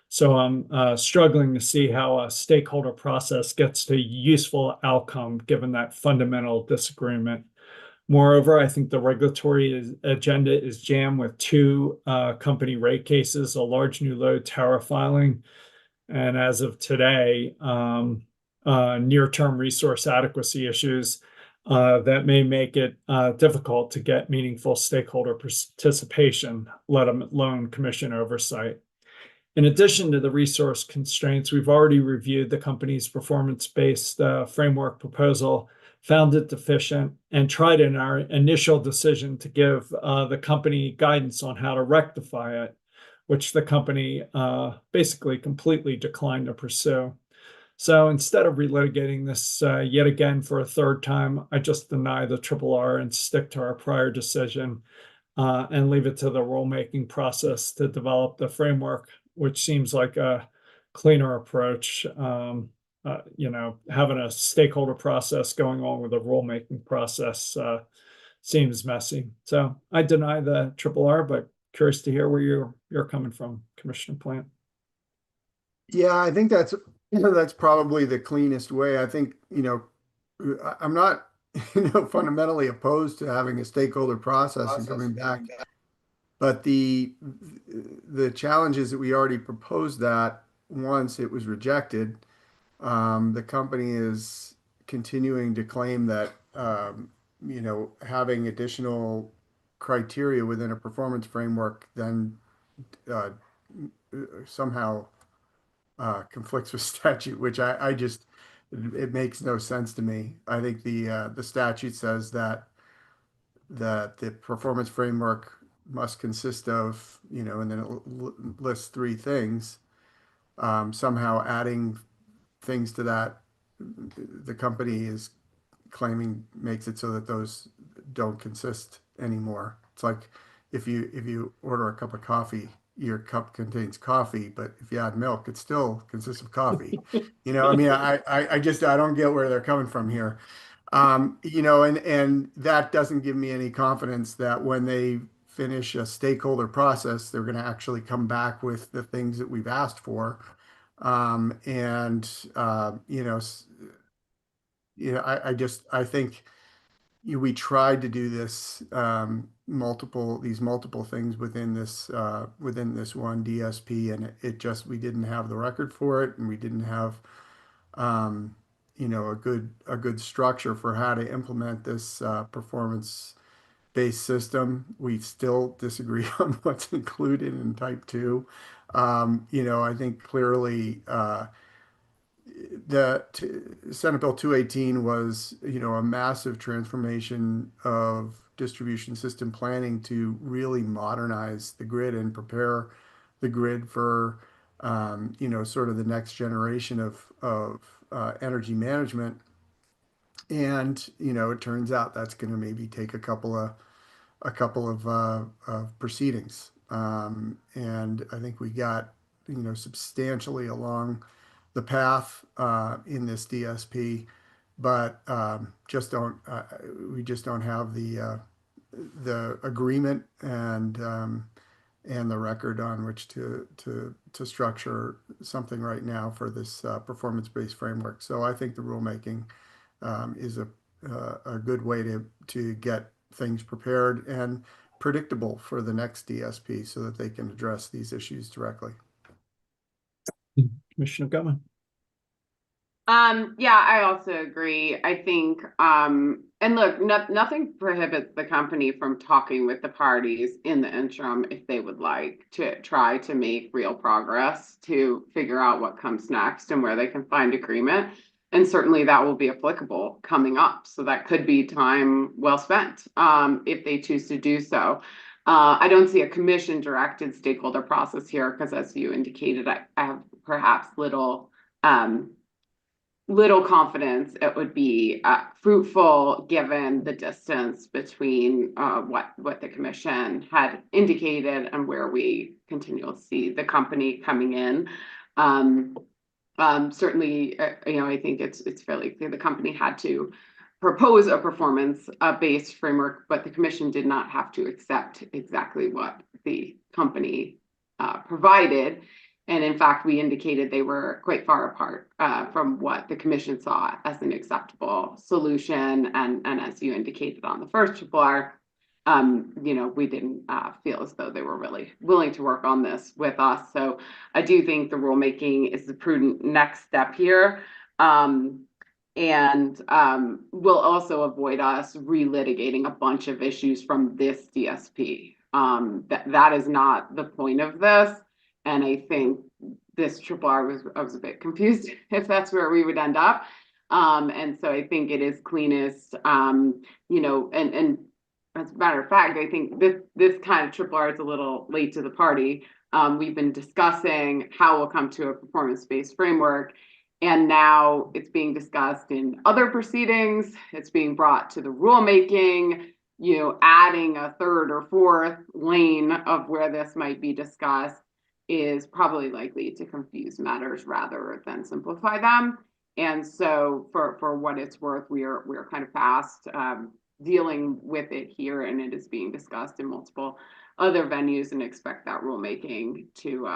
So I'm struggling to see how a stakeholder process gets to useful outcome given that fundamental disagreement. Moreover, I think the regulatory agenda is jammed with two company rate cases, a large new load tariff filing, and as of today, near-term resource adequacy issues that may make it difficult to get meaningful stakeholder participation, let alone commission oversight. In addition to the resource constraints, we've already reviewed the company's performance-based framework proposal, found it deficient, and tried in our initial decision to give the company guidance on how to rectify it, which the company basically completely declined to pursue. So instead of relitigating this yet again for a third time, I just deny the RRR and stick to our prior decision and leave it to the rulemaking process to develop the framework, which seems like a cleaner approach. Having a stakeholder process going on with a rulemaking process seems messy. So I deny the RRR, but curious to hear where you're coming from, Commissioner Plant. Yeah, I think that's probably the cleanest way. I think, I'm not, fundamentally opposed to having a stakeholder process and coming back. But the challenge is that we already proposed that once it was rejected. The company is continuing to claim that, having additional criteria within a performance framework then somehow conflicts with statute, which I just, it makes no sense to me. I think the statute says that the performance framework must consist of, and then it lists three things. Somehow adding things to that, the company is claiming makes it so that those don't consist anymore. It's like if you order a cup of coffee, your cup contains coffee, but if you add milk, it still consists of coffee. I don't get where they're coming from here. And that doesn't give me any confidence that when they finish a stakeholder process, they're going to actually come back with the things that we've asked for. I think we tried to do this multiple things within this one DSP, and we didn't have the record for it, and we didn't have a good structure for how to implement this performance-based system. We still disagree on what's included in type 2. I think clearly Senate Bill 218 was, a massive transformation of distribution system planning to really modernize the grid and prepare the grid for, sort of the next generation of energy management. And, it turns out that's going to maybe take a couple of proceedings. And I think we got, substantially along the path in this DSP, but we just don't have the agreement and the record on which to structure something right now for this performance-based framework. So I think the rulemaking is a good way to get things prepared and predictable for the next DSP so that they can address these issues directly. Commissioner Gutman. Yeah, I also agree. I think, and look, nothing prohibits the company from talking with the parties in the interim if they would like to try to make real progress to figure out what comes next and where they can find agreement. And certainly that will be applicable coming up. So that could be time well spent if they choose to do so. I don't see a commission directed stakeholder process here because, as you indicated, I have perhaps little confidence it would be fruitful given the distance between what the commission had indicated and where we continue to see the company coming in. Certainly, I think it's fairly clear the company had to propose a performance-based framework, but the commission did not have to accept exactly what the company provided. And in fact, we indicated they were quite far apart from what the commission saw as an acceptable solution. And as you indicated on the first triple R, we didn't feel as though they were really willing to work on this with us. So I do think the rulemaking is the prudent next step here. And will also avoid us relitigating a bunch of issues from this DSP. That is not the point of this. And I think this triple R I was a bit confused if that's where we would end up. And so I think it is cleanest, and as a matter of fact, I think this kind of triple R is a little late to the party. We've been discussing how we'll come to a performance-based framework, and now it's being discussed in other proceedings. It's being brought to the rulemaking, adding a third or fourth lane of where this might be discussed is probably likely to confuse matters rather than simplify them. And so for what it's worth, we're kind of past dealing with it here, and it is being discussed in multiple other venues, and expect that rulemaking to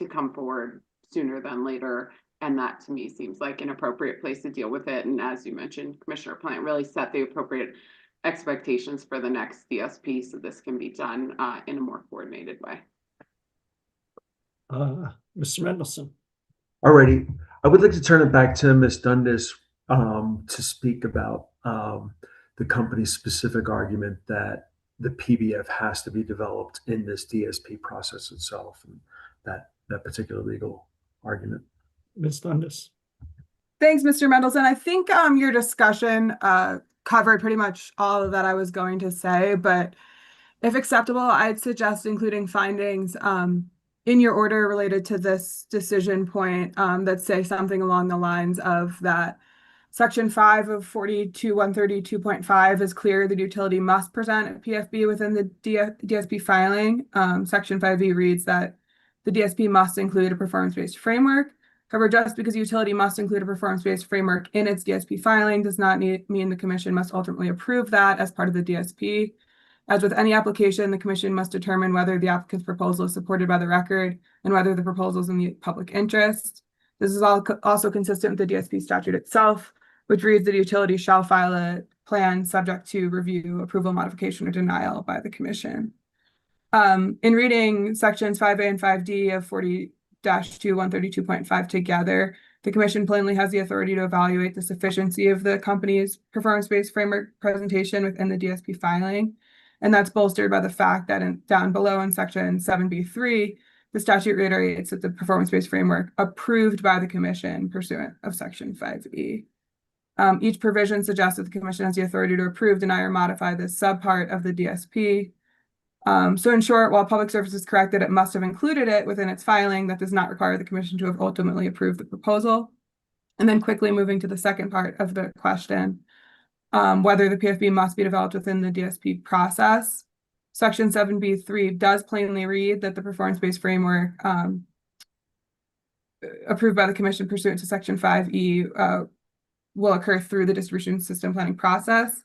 come forward sooner than later. And that to me seems like an appropriate place to deal with it. And as you mentioned, Commissioner Plant really set the appropriate expectations for the next DSP, so this can be done in a more coordinated way. Mr. Mendelson. Alrighty, I would like to turn it back to Ms. Dundas to speak about the company's specific argument that the PBF has to be developed in this DSP process itself, and that particular legal argument. Ms. Dundas. Thanks, Mr. Mendelson. I think your discussion covered pretty much all of that I was going to say, but if acceptable, I'd suggest including findings in your order related to this decision point that say something along the lines of that Section 5 of 42132.5 is clear the utility must present a PFB within the DSP filing. Section 5E reads that the DSP must include a performance-based framework. However, just because a utility must include a performance-based framework in its DSP filing does not mean the commission must ultimately approve that as part of the DSP. As with any application, the commission must determine whether the applicant's proposal is supported by the record and whether the proposal is in the public interest. This is also consistent with the DSP statute itself, which reads that a utility shall file a plan subject to review, approval, modification, or denial by the commission. In reading sections 5A and 5D of 40-2132.5 together, the commission plainly has the authority to evaluate the sufficiency of the company's performance-based framework presentation within the DSP filing. And that's bolstered by the fact that down below in section 7B3, the statute reiterates that the performance-based framework approved by the commission pursuant of section 5E. Each provision suggests that the commission has the authority to approve, deny, or modify this subpart of the DSP. So in short, while Public Service is correct that it must have included it within its filing, that does not require the commission to have ultimately approved the proposal. And then quickly moving to the second part of the question, whether the PFB must be developed within the DSP process. Section 7B3 does plainly read that the performance-based framework approved by the commission pursuant to section 5E will occur through the distribution system planning process.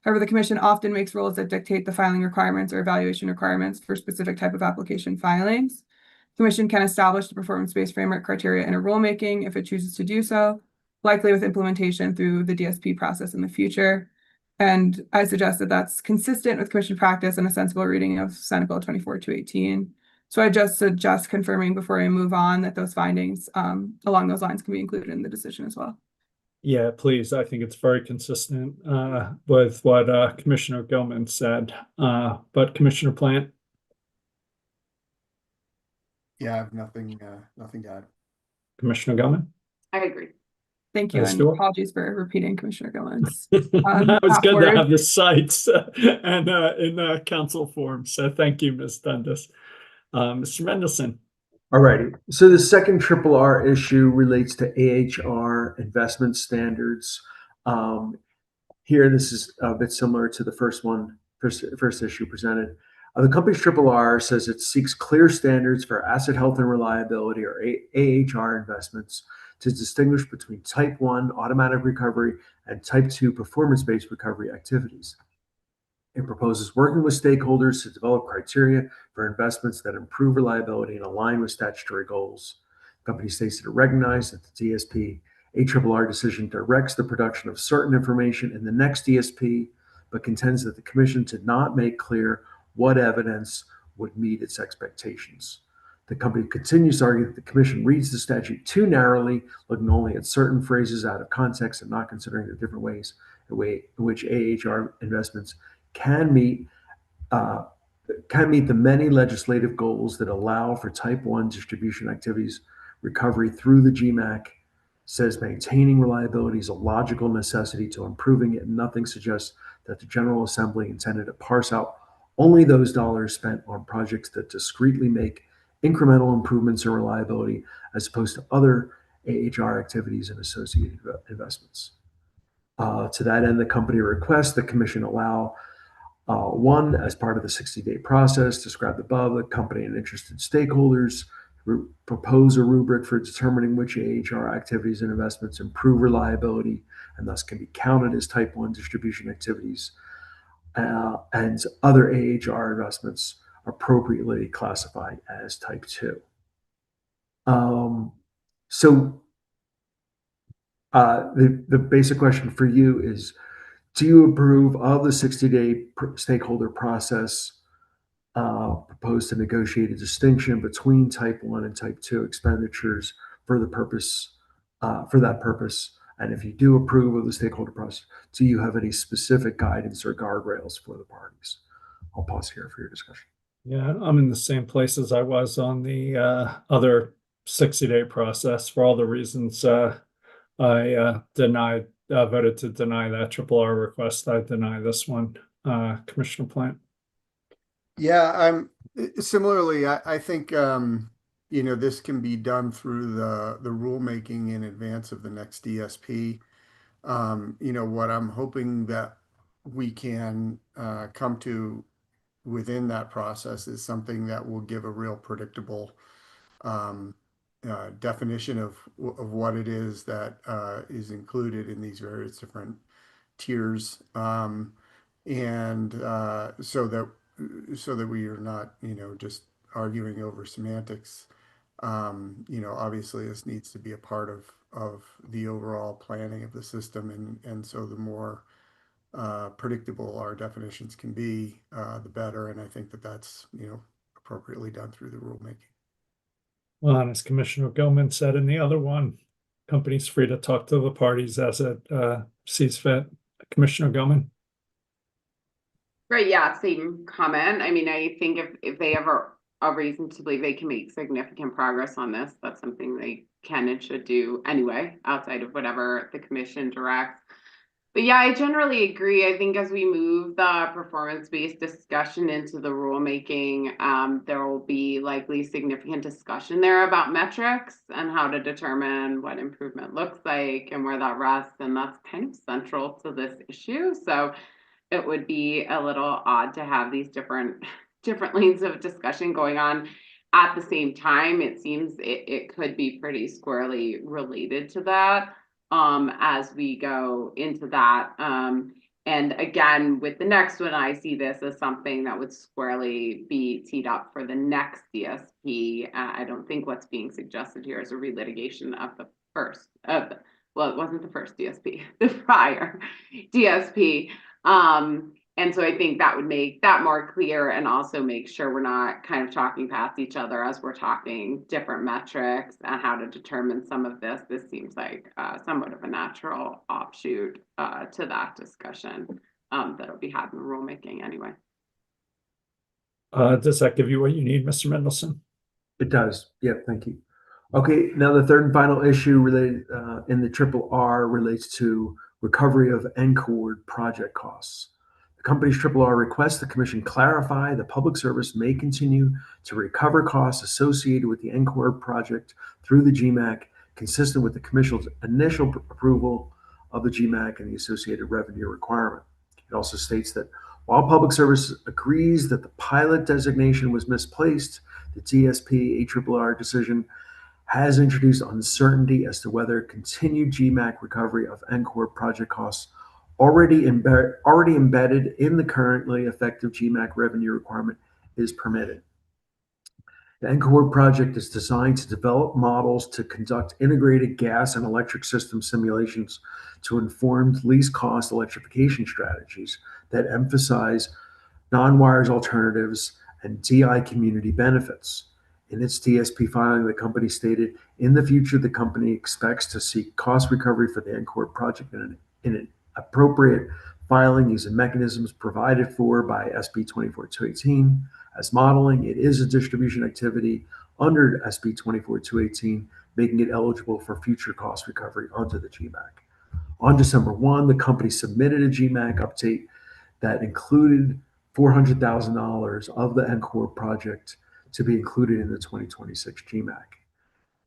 However, the commission often makes rules that dictate the filing requirements or evaluation requirements for specific type of application filings. The commission can establish the performance-based framework criteria in a rulemaking if it chooses to do so, likely with implementation through the DSP process in the future. And I suggest that that's consistent with commission practice and a sensible reading of Senate Bill 24-218. So I just suggest confirming before I move on that those findings along those lines can be included in the decision as well. Yeah, please. I think it's very consistent with what Commissioner Gilman said. But Commissioner Plant? Yeah, I have nothing to add. Commissioner Gilman? I agree. Thank you, and apologies for repeating Commissioner Gilman's. It's good to have the sites and in council form. So thank you, Ms. Dundas. Mr. Mendelson. All righty. So the second triple R issue relates to AHR investment standards. Here, this is a bit similar to the first issue presented. The company's triple R says it seeks clear standards for asset health and reliability, or AHR investments, to distinguish between type 1 automatic recovery and type 2 performance-based recovery activities. It proposes working with stakeholders to develop criteria for investments that improve reliability and align with statutory goals. The company states that it recognized that the DSP HRR decision directs the production of certain information in the next DSP, but contends that the Commission did not make clear what evidence would meet its expectations. The company continues to argue that the Commission reads the statute too narrowly, looking only at certain phrases out of context and not considering the different ways in which AHR investments can meet the many legislative goals that allow for Type 1 distribution activities recovery through the GMAC. Says maintaining reliability is a logical necessity to improving it. Nothing suggests that the General Assembly intended to parse out only those dollars spent on projects that discreetly make incremental improvements in reliability as opposed to other AHR activities and associated investments. To that end, the company requests the Commission allow one, as part of the 60-day process described above, the company and interested stakeholders propose a rubric for determining which AHR activities and investments improve reliability and thus can be counted as Type 1 distribution activities, and other AHR investments appropriately classified as Type 2. The basic question for you is, do you approve of the 60-day stakeholder process proposed to negotiate a distinction between Type 1 and Type 2 expenditures for that purpose? And if you do approve of the stakeholder process, do you have any specific guidance or guardrails for the parties? I'll pause here for your discussion. Yeah, I'm in the same place as I was on the other 60-day process. For all the reasons I voted to deny that RRR request, I deny this one. Commissioner Plant. Yeah, similarly, I think this can be done through the rulemaking in advance of the next DSP. What I'm hoping that we can come to within that process is something that will give a real predictable definition of what it is that is included in these various different tiers, and so that we are not just arguing over semantics. Obviously this needs to be a part of the overall planning of the system, and so the more predictable our definitions can be, the better. And I think that that's appropriately done through the rulemaking. Well, and as Commissioner Gilman said in the other one, company's free to talk to the parties as it sees fit. Commissioner Gilman. Right, yeah, same comment. I mean, I think if they have a reason to believe they can make significant progress on this, that's something they can and should do anyway, outside of whatever the Commission directs. But yeah, I generally agree. I think as we move the performance-based discussion into the rulemaking, there will be likely significant discussion there about metrics and how to determine what improvement looks like and where that rests. And that's kind of central to this issue. So it would be a little odd to have these different lanes of discussion going on at the same time. It seems it could be pretty squarely related to that as we go into that. And again, with the next one, I see this as something that would squarely be teed up for the next DSP. I don't think what's being suggested here is a relitigation of the first, well, it wasn't the first DSP, the prior DSP. And so I think that would make that more clear and also make sure we're not kind of talking past each other as we're talking different metrics and how to determine some of this. This seems like somewhat of a natural offshoot to that discussion that'll be had in the rulemaking anyway. Does that give you what you need, Mr. Mendelson? It does. Yeah, thank you. Okay, now the third and final issue related in the RRR relates to recovery of NCORD project costs. The company's RRR requests the Commission clarify the Public Service may continue to recover costs associated with the NCORD project through the GMAC, consistent with the Commission's initial approval of the GMAC and the associated revenue requirement. It also states that while Public Service agrees that the pilot designation was misplaced, the DSP HRR decision has introduced uncertainty as to whether continued GMAC recovery of NCORD project costs already embedded in the currently effective GMAC revenue requirement is permitted. The NCORD project is designed to develop models to conduct integrated gas and electric system simulations to inform least cost electrification strategies that emphasize non-wires alternatives and DI community benefits. In its DSP filing, the company stated, in the future, the company expects to seek cost recovery for the NCORD project in an appropriate filing using mechanisms provided for by SB 24218. As modeling, it is a distribution activity under SB 24218, making it eligible for future cost recovery under the GMAC. On December 1, the company submitted a GMAC update that included $400,000 of the NCORD project to be included in the 2026 GMAC.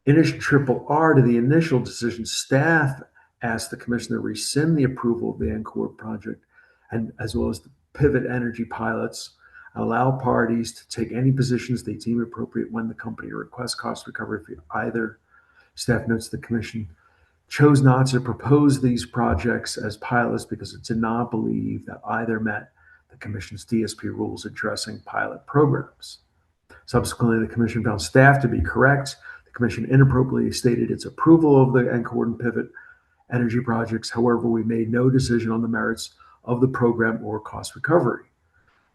In its triple R to the initial decision, staff asked the commission to rescind the approval of the NCORD project and as well as the pivot energy pilots, allow parties to take any positions they deem appropriate when the company requests cost recovery for either. Staff notes the commission chose not to propose these projects as pilots because it did not believe that either met the commission's DSP rules addressing pilot programs. Subsequently, the commission found staff to be correct. The commission inappropriately stated its approval of the NCORD and pivot energy projects. However, we made no decision on the merits of the program or cost recovery.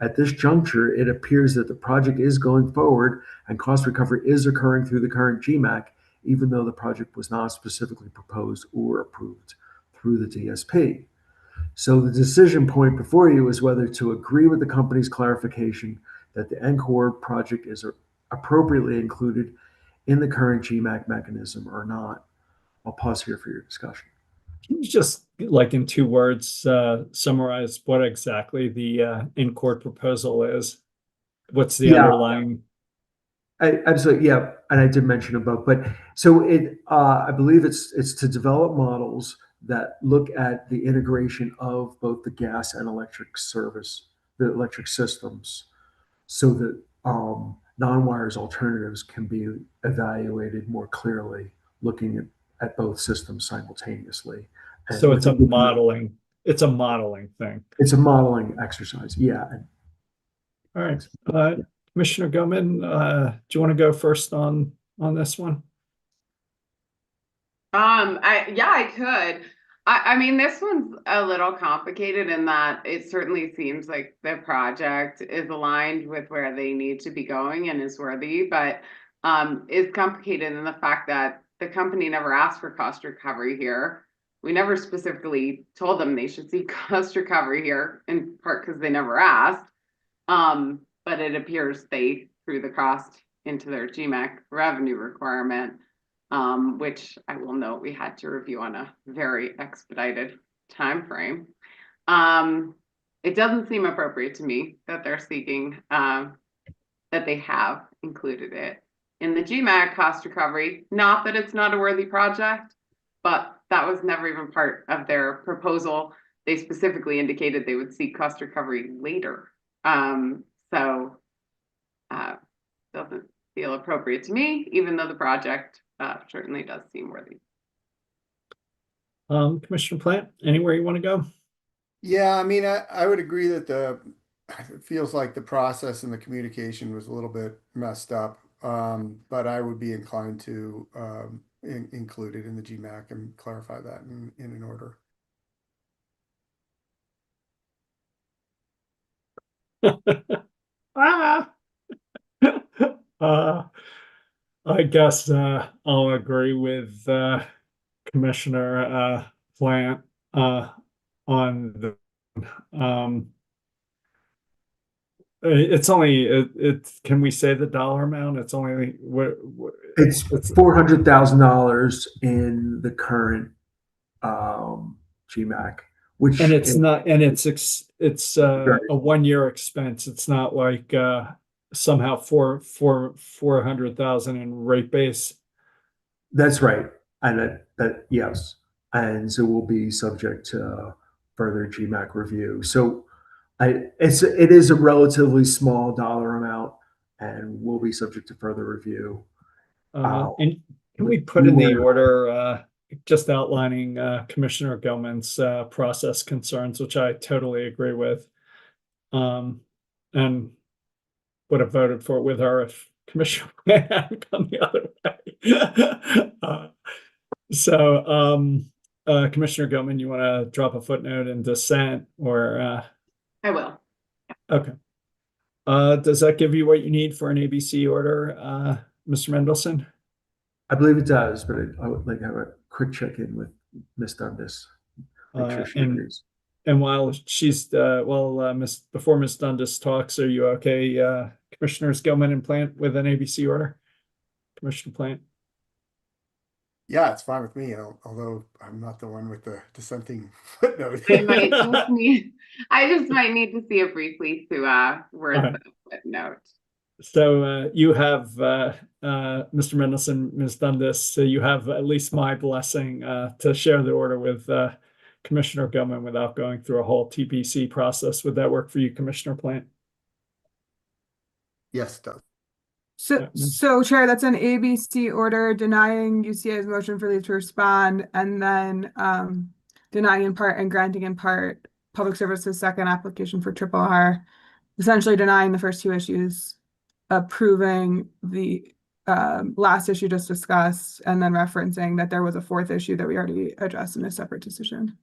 At this juncture, it appears that the project is going forward and cost recovery is occurring through the current GMAC, even though the project was not specifically proposed or approved through the DSP. So the decision point before you is whether to agree with the company's clarification that the NCORD project is appropriately included in the current GMAC mechanism or not. I'll pause here for your discussion. Can you just, like in 2 words, summarize what exactly the NCORD proposal is? What's the underlying? Absolutely, yeah, and I did mention above, but so I believe it's to develop models that look at the integration of both the gas and electric service, the electric systems, so that non-wires alternatives can be evaluated more clearly, looking at both systems simultaneously. And so it's a modeling thing. It's a modeling exercise, yeah. All right. Commissioner Goman, do you want to go first on this one? I could. I mean, this one's a little complicated in that it certainly seems like the project is aligned with where they need to be going and is worthy, but is complicated in the fact that the company never asked for cost recovery here. We never specifically told them they should seek cost recovery here, in part because they never asked. But it appears they threw the cost into their GMAC revenue requirement, which I will note we had to review on a very expedited time frame. It doesn't seem appropriate to me that they're seeking that they have included it in the GMAC cost recovery. Not that it's not a worthy project, but that was never even part of their proposal. They specifically indicated they would seek cost recovery later. So doesn't feel appropriate to me, even though the project certainly does seem worthy. Commissioner Plant, anywhere you want to go? Yeah, I mean, I would agree that it feels like the process and the communication was a little bit messed up, but I would be inclined to include it in the GMAC and clarify that in an order. I guess I'll agree with Commissioner Plant on the it's only can we say the dollar amount? It's only it's $400,000 in the current GMAC, which and it's not, and it's a 1-year expense. It's not like somehow 400,000 in rate base. That's right, and that yes, and so we'll be subject to further GMAC review. So it is a relatively small dollar amount, and will be subject to further review. And can we put in the order just outlining Commissioner Gilman's process concerns, which I totally agree with, and would have voted for it with her Commissioner Plant on the other way. Commissioner Gilman, you want to drop a footnote in dissent or? I will. Okay. Does that give you what you need for an ABC order, Mr. Mendelson? I believe it does, but I would like to have a quick check-in with Ms. Dundas. Make sure she agrees. And while she's before Ms. Dundas talks, are you okay, Commissioners Gilman and Plant, with an ABC order? Commissioner Plant? Yeah, it's fine with me, although I'm not the one with the dissenting footnote. I just might need to see it briefly to word Right. the footnote. So you have Mr. Mendelson, Ms. Dundas, so you have at least my blessing to share the order with Commissioner Gilman without going through a whole TPC process. Would that work for you, Commissioner Plant? Yes, it does. So Chair, that's an ABC order denying UCA's motion for leave to respond, and then denying in part and granting in part Public Service's second application for triple R, essentially denying the first two issues, approving the last issue just discussed, and then referencing that there was a fourth issue that we already addressed in a separate decision.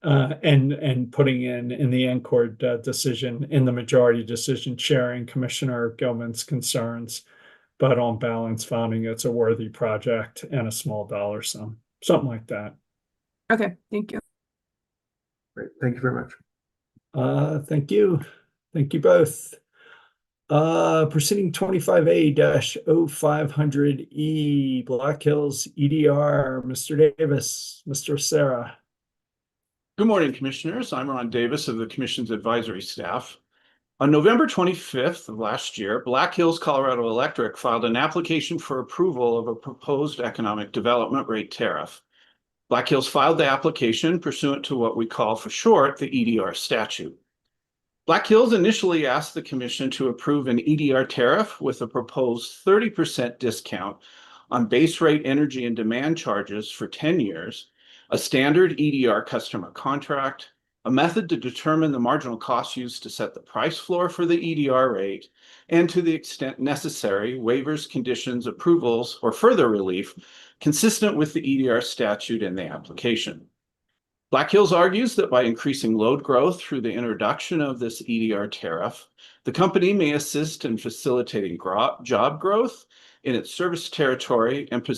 And putting in the N-Cord decision, in the majority decision, sharing Commissioner Gilman's concerns, but on balance, finding it's a worthy project and a small dollar sum, something like that. Okay, thank you. Great, thank you very much. Thank you. Thank you both. Proceeding 25A-0500E, Black Hills EDR, Mr. Davis, Mr. Sarah. Good morning, Commissioners. I'm Ron Davis of the Commission's advisory staff. On November 25th of last year, Black Hills Colorado Electric filed an application for approval of a proposed economic development rate tariff. Black Hills filed the application pursuant to what we call for short the EDR statute. Black Hills initially asked the Commission to approve an EDR tariff with a proposed 30% discount on base rate energy and demand charges for 10 years, a standard EDR customer contract, a method to determine the marginal cost used to set the price floor for the EDR rate, and to the extent necessary, waivers, conditions, approvals, or further relief consistent with the EDR statute in the application. Black Hills argues that by increasing load growth through the introduction of this EDR tariff, the company may assist in facilitating job growth in its service territory and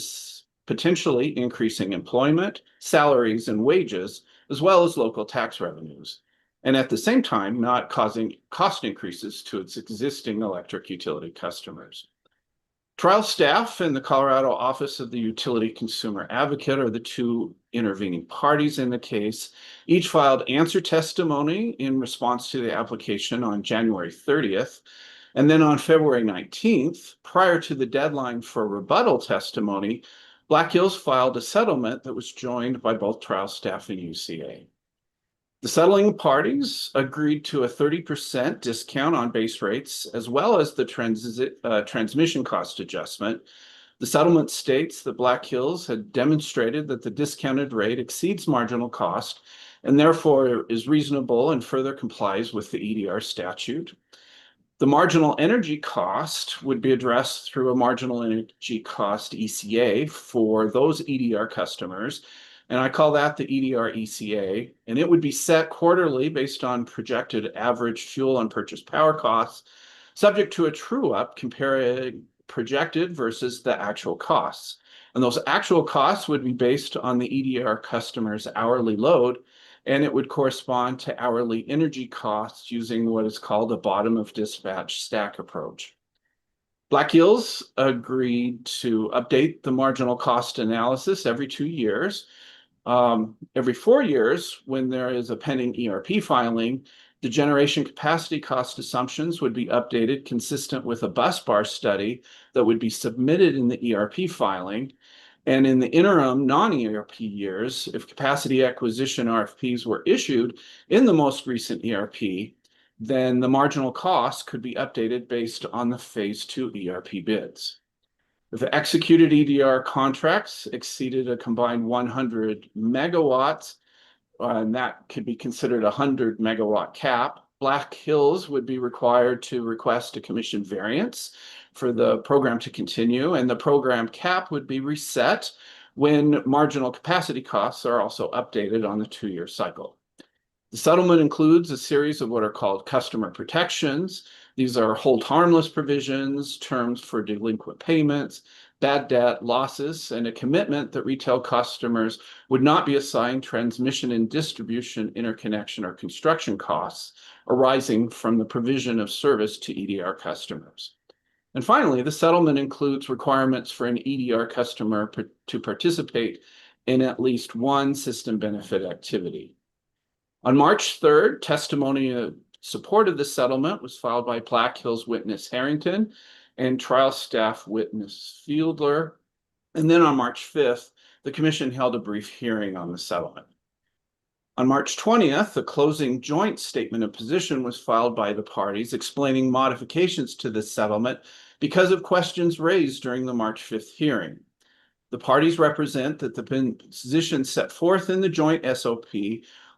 potentially increasing employment, salaries, and wages, as well as local tax revenues, and at the same time not causing cost increases to its existing electric utility customers. Trial staff and the Colorado Office of the Utility Consumer Advocate are the two intervening parties in the case. Each filed answer testimony in response to the application on January 30th, and then on February 19th, prior to the deadline for rebuttal testimony, Black Hills filed a settlement that was joined by both trial staff and UCA. The settling parties agreed to a 30% discount on base rates, as well as the transmission cost adjustment. The settlement states that Black Hills had demonstrated that the discounted rate exceeds marginal cost and therefore is reasonable and further complies with the EDR statute. The marginal energy cost would be addressed through a marginal energy cost ECA for those EDR customers, and I call that the EDR ECA, and it would be set quarterly based on projected average fuel and purchase power costs, subject to a true-up comparing projected versus the actual costs. And those actual costs would be based on the EDR customer's hourly load, and it would correspond to hourly energy costs using what is called a bottom of dispatch stack approach. Black Hills agreed to update the marginal cost analysis every 2 years. Every 4 years, when there is a pending ERP filing, the generation capacity cost assumptions would be updated consistent with a bus bar study that would be submitted in the ERP filing. And in the interim non-ERP years, if capacity acquisition RFPs were issued in the most recent ERP, then the marginal cost could be updated based on the phase 2 ERP bids. If executed EDR contracts exceeded a combined 100 megawatts, and that could be considered a 100 megawatt cap, Black Hills would be required to request a commission variance for the program to continue, and the program cap would be reset when marginal capacity costs are also updated on the 2-year cycle. The settlement includes a series of what are called customer protections. These are hold harmless provisions, terms for delinquent payments, bad debt, losses, and a commitment that retail customers would not be assigned transmission and distribution, interconnection, or construction costs arising from the provision of service to EDR customers. And finally, the settlement includes requirements for an EDR customer to participate in at least one system benefit activity. On March 3rd, testimony in support of the settlement was filed by Black Hills witness Harrington and trial staff witness Fieldler. And then on March 5th, the commission held a brief hearing on the settlement. On March 20th, a closing joint statement of position was filed by the parties explaining modifications to the settlement because of questions raised during the March 5th hearing. The parties represent that the positions set forth in the joint SOP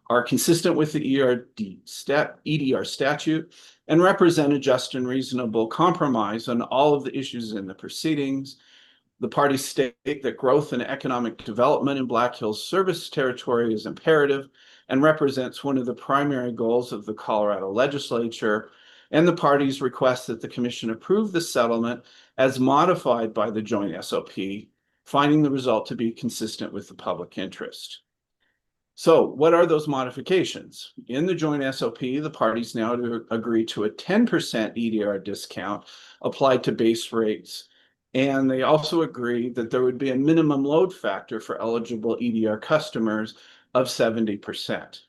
are consistent with the EDR statute and represent a just and reasonable compromise on all of the issues in the proceedings. The parties state that growth and economic development in Black Hills service territory is imperative and represents one of the primary goals of the Colorado legislature. And the parties request that the commission approve the settlement as modified by the joint SOP, finding the result to be consistent with the public interest. So what are those modifications? In the joint SOP, the parties now agree to a 10% EDR discount applied to base rates. And they also agree that there would be a minimum load factor for eligible EDR customers of 70%.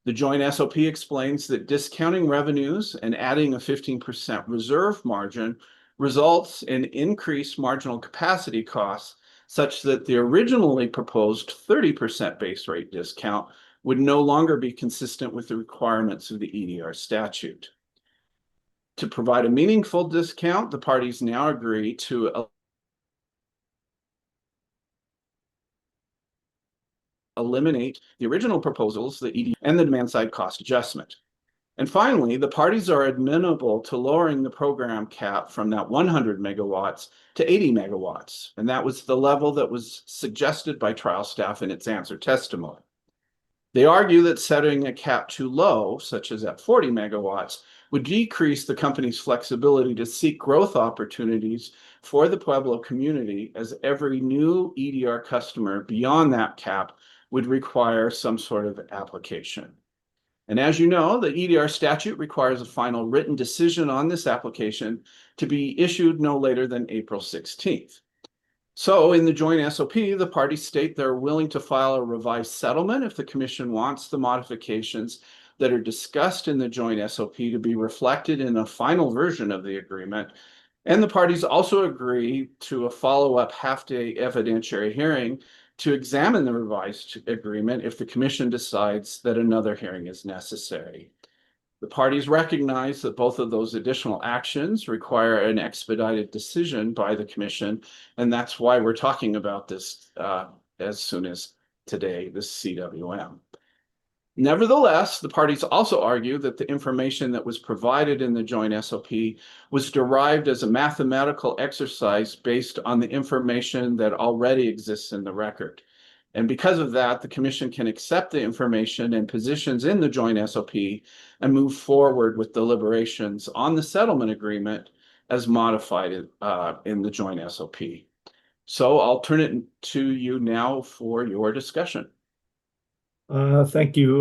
The joint SOP explains that discounting revenues and adding a 15% reserve margin results in increased marginal capacity costs such that the originally proposed 30% base rate discount would no longer be consistent with the requirements of the EDR statute. To provide a meaningful discount, the parties now agree to eliminate the original proposals, the EDR, and the demand-side cost adjustment. And finally, the parties are amenable to lowering the program cap from that 100 megawatts to 80 megawatts. And that was the level that was suggested by trial staff in its answer testimony. They argue that setting a cap too low, such as at 40 megawatts, would decrease the company's flexibility to seek growth opportunities for the Pueblo community, as every new EDR customer beyond that cap would require some sort of application. And as you know, the EDR statute requires a final written decision on this application to be issued no later than April 16th. So in the joint SOP, the parties state they're willing to file a revised settlement if the commission wants the modifications that are discussed in the joint SOP to be reflected in a final version of the agreement. And the parties also agree to a follow-up half-day evidentiary hearing to examine the revised agreement if the commission decides that another hearing is necessary. The parties recognize that both of those additional actions require an expedited decision by the commission, and that's why we're talking about this as soon as today, this CWM. Nevertheless, the parties also argue that the information that was provided in the joint SOP was derived as a mathematical exercise based on the information that already exists in the record. And because of that, the commission can accept the information and positions in the joint SOP and move forward with deliberations on the settlement agreement as modified in the joint SOP. So I'll turn it to you now for your discussion. Thank you,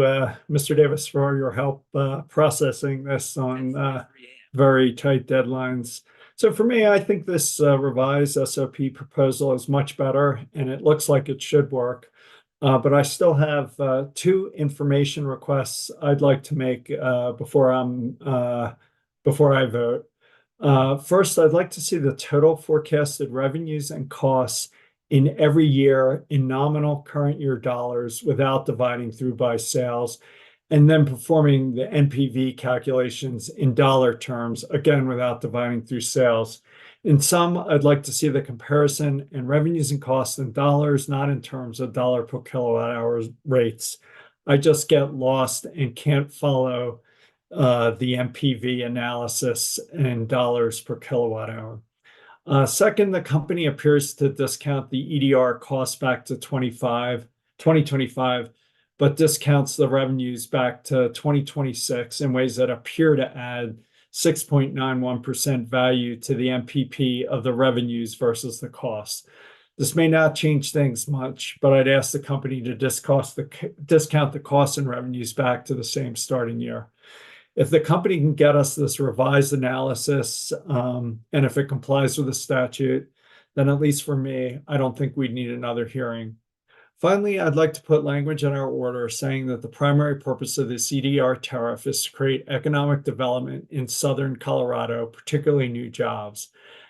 Mr. Davis, for your help processing this on very tight deadlines. So for me, I think this revised SOP proposal is much better, and it looks like it should work. But I still have two information requests I'd like to make before I vote. First, I'd like to see the total forecasted revenues and costs in every year in nominal current year dollars without dividing through by sales, and then performing the NPV calculations in dollar terms, again, without dividing through sales. In sum, I'd like to see the comparison in revenues and costs in dollars, not in terms of dollar per kilowatt hour rates. I just get lost and can't follow the MPV analysis in dollars per kilowatt hour. Second, the company appears to discount the EDR cost back to 2025, but discounts the revenues back to 2026 in ways that appear to add 6.91% value to the MPP of the revenues versus the cost. This may not change things much, but I'd ask the company to discount the costs and revenues back to the same starting year. If the company can get us this revised analysis, and if it complies with the statute, then at least for me, I don't think we'd need another hearing. Finally, I'd like to put language in our order saying that the primary purpose of this EDR tariff is to create economic development in southern Colorado, particularly new jobs.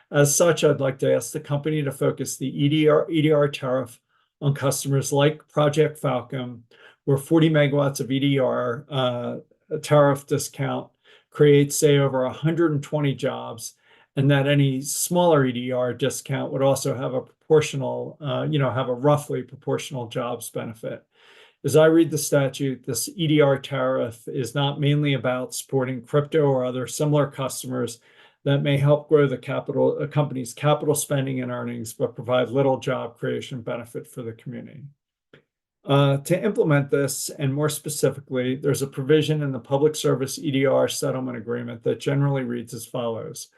As such, I'd like to ask the company to focus the EDR tariff on customers like Project Falcon, where 40 megawatts of EDR tariff discount creates, say, over 120 jobs, and that any smaller EDR discount would also have a proportional, have a roughly proportional jobs benefit. As I read the statute, this EDR tariff is not mainly about supporting crypto or other similar customers that may help grow the company's capital spending and earnings, but provide little job creation benefit for the community. To implement this, and more specifically, there's a provision in the Public Service EDR settlement agreement that generally reads as follows.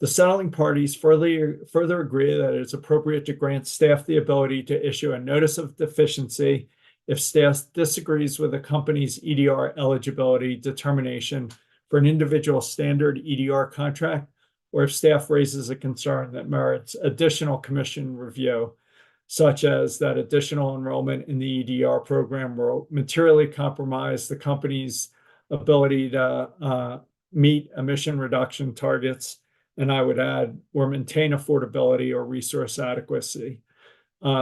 The settling parties further agree that it is appropriate to grant staff the ability to issue a notice of deficiency if staff disagrees with the company's EDR eligibility determination for an individual standard EDR contract, or if staff raises a concern that merits additional commission review, such as that additional enrollment in the EDR program will materially compromise the company's ability to meet emission reduction targets, and I would add, or maintain affordability or resource adequacy.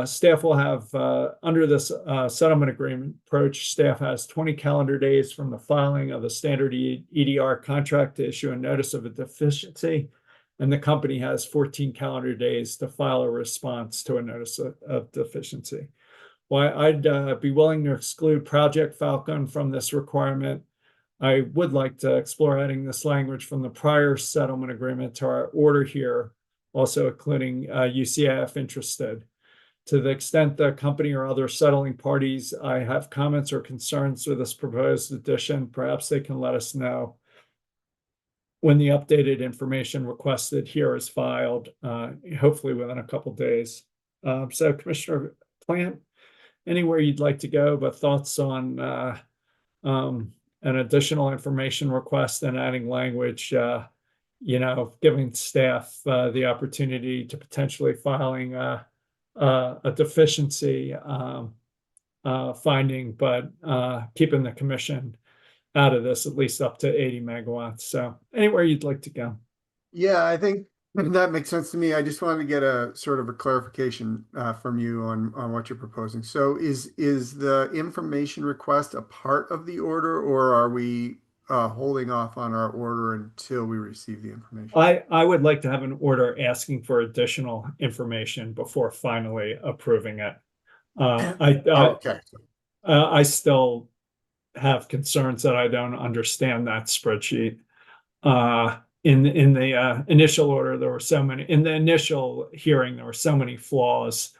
Staff will have, under this settlement agreement approach, staff has 20 calendar days from the filing of the standard EDR contract to issue a notice of a deficiency, and the company has 14 calendar days to file a response to a notice of deficiency. While I'd be willing to exclude Project Falcon from this requirement, I would like to explore adding this language from the prior settlement agreement to our order here, also including UCA if interested. To the extent the company or other settling parties I have comments or concerns with this proposed addition, perhaps they can let us know when the updated information requested here is filed, hopefully within a couple days. So Commissioner Plant, anywhere you'd like to go, but thoughts on an additional information request and adding language, giving staff the opportunity to potentially filing a deficiency finding, but keeping the commission out of this at least up to 80 megawatts. So anywhere you'd like to go. Yeah, I think that makes sense to me. I just wanted to get a sort of a clarification from you on what you're proposing. So is the information request a part of the order, or are we holding off on our order until we receive the information? I would like to have an order asking for additional information before finally approving it. Okay. I still have concerns that I don't understand that spreadsheet. In the initial order, there were so many. In the initial hearing, there were so many flaws.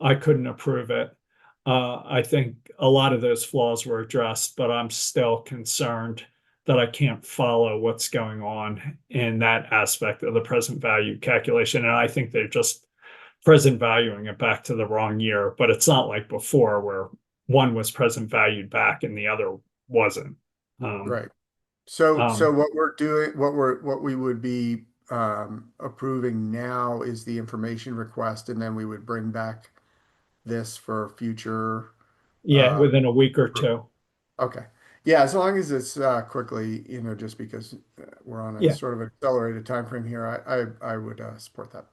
I couldn't approve it. I think a lot of those flaws were addressed, but I'm still concerned that I can't follow what's going on in that aspect of the present value calculation. And I think they're just present valuing it back to the wrong year, but it's not like before where one was present valued back and the other wasn't. Right. So what we're doing, what we would be approving now is the information request, and then we would bring back this for future. Yeah, within a week or two. Okay. Yeah, as long as it's quickly, just because we're on a sort of accelerated time frame here, I would support that.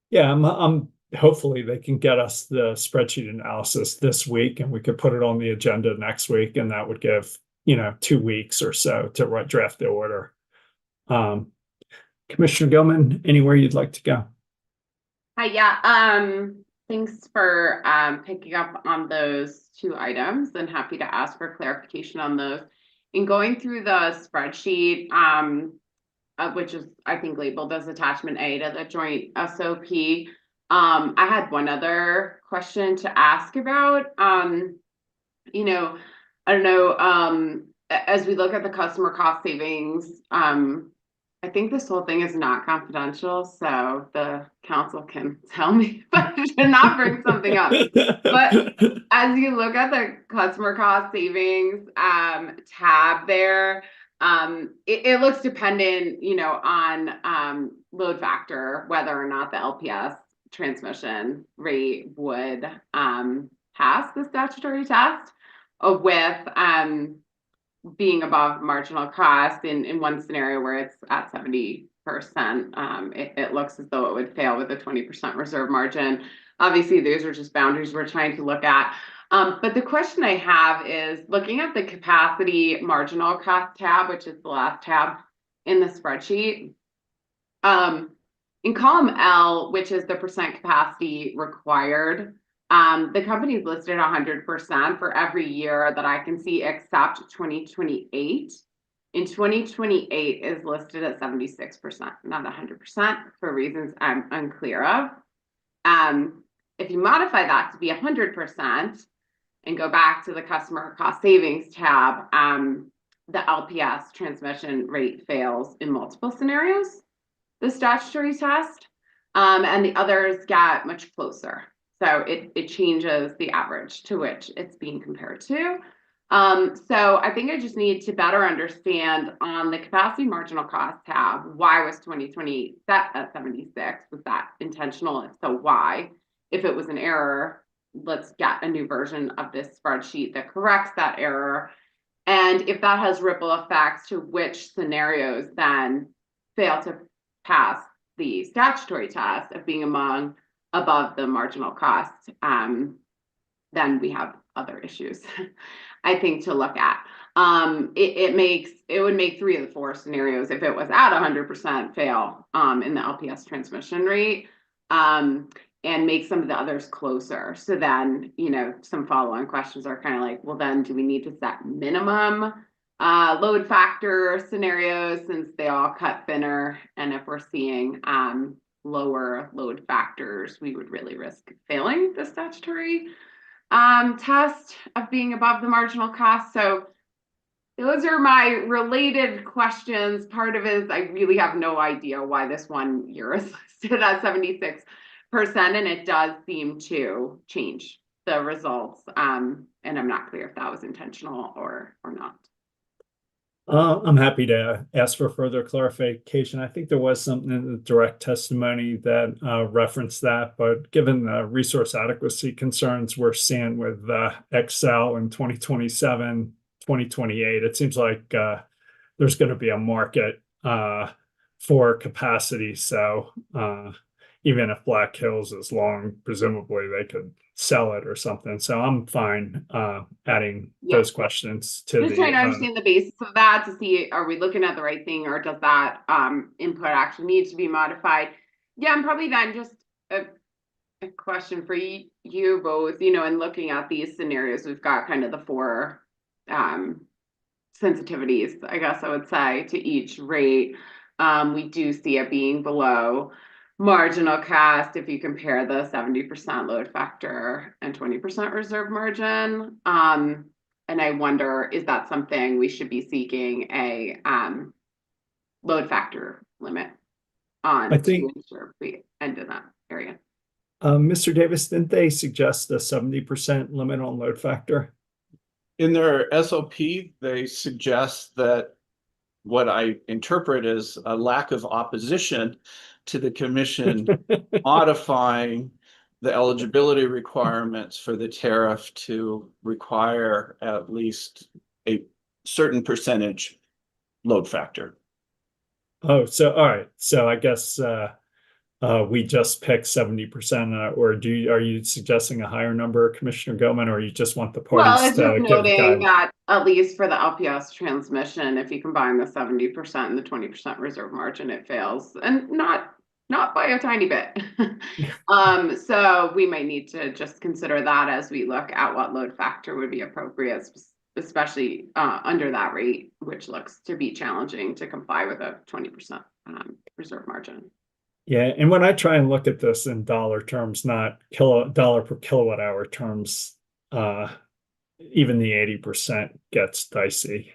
Yeah, I'm hopefully they can get us the spreadsheet analysis this week, and we could put it on the agenda next week, and that would give 2 weeks or so to draft the order. Commissioner Gilman, anywhere you'd like to go? Hi, yeah. Thanks for picking up on those 2 items, and happy to ask for clarification on those. in going through the spreadsheet, which is, I think, labeled as attachment A to the joint SOP, I had one other question to ask about. You know, I don't know, as we look at the customer cost savings, I think this whole thing is not confidential, so the council can tell me if I should not bring something up. But as you look at the customer cost savings tab there, it looks dependent, you know, on load factor, whether or not the LPS transmission rate would pass the statutory test with being above marginal cost. In one scenario where it's at 70%, it looks as though it would fail with a 20% reserve margin. Obviously, those are just boundaries we're trying to look at. But the question I have is looking at the capacity marginal cost tab, which is the last tab in the spreadsheet. In column L, which is the percent capacity required, the company is listed 100% for every year that I can see except 2028. In 2028 is listed at 76%, not 100% for reasons I'm unclear of. If you modify that to be 100% and go back to the customer cost savings tab, the LPS transmission rate fails in multiple scenarios, the statutory test, and the others get much closer. So it changes the average to which it's being compared to. So I think I just need to better understand on the capacity marginal cost tab, why was 2020 set at 76? Was that intentional? If so, why? If it was an error, let's get a new version of this spreadsheet that corrects that error. And if that has ripple effects to which scenarios then fail to pass the statutory test of being above the marginal cost, then we have other issues, I think, to look at. It would make 3 of the 4 scenarios if it was at 100% fail in the LPS transmission rate, and make some of the others closer. So then, you know, some follow-on questions are kind of like, well, then do we need to set minimum load factor scenarios since they all cut thinner? And if we're seeing lower load factors, we would really risk failing the statutory test of being above the marginal cost. So those are my related questions. Part of it is I really have no idea why this one year is listed at 76%, and it does seem to change the results. And I'm not clear if that was intentional or not. I'm happy to ask for further clarification. I think there was something in the direct testimony that referenced that, but given the resource adequacy concerns we're seeing with Excel in 2027, 2028, it seems like there's going to be a market for capacity. So even if Black Hills is long, presumably they could sell it or something. So I'm fine adding those questions to just trying to understand the basis of that to see, are we looking at the right thing, or does that input actually need to be modified? Yeah, and probably then just a question for you both, you know, in looking at these scenarios, we've got kind of the 4 sensitivities, I guess I would say, to each rate. We do see it being below marginal cost if you compare the 70% load factor and 20% reserve margin. And I wonder, is that something we should be seeking a load factor limit on to ensure we end in that area? Mr. Davis, didn't they suggest a 70% limit on load factor? In their SOP, they suggest that what I interpret as a lack of opposition to the commission modifying the eligibility requirements for the tariff to require at least a certain percentage load factor. Oh, so all right. So I guess we just pick 70%, or are you suggesting a higher number, Commissioner Gilman, or you just want the parties to give noting that at least for the LPS transmission, if you combine the 70% and the 20% reserve margin, it fails, and not by a tiny bit. So we might need to just consider that as we look at what load factor would be appropriate especially under that rate, which looks to be challenging to comply with a 20% reserve margin. Yeah, and when I try and look at this in dollar terms, not dollar per kilowatt hour terms, even the 80% gets dicey.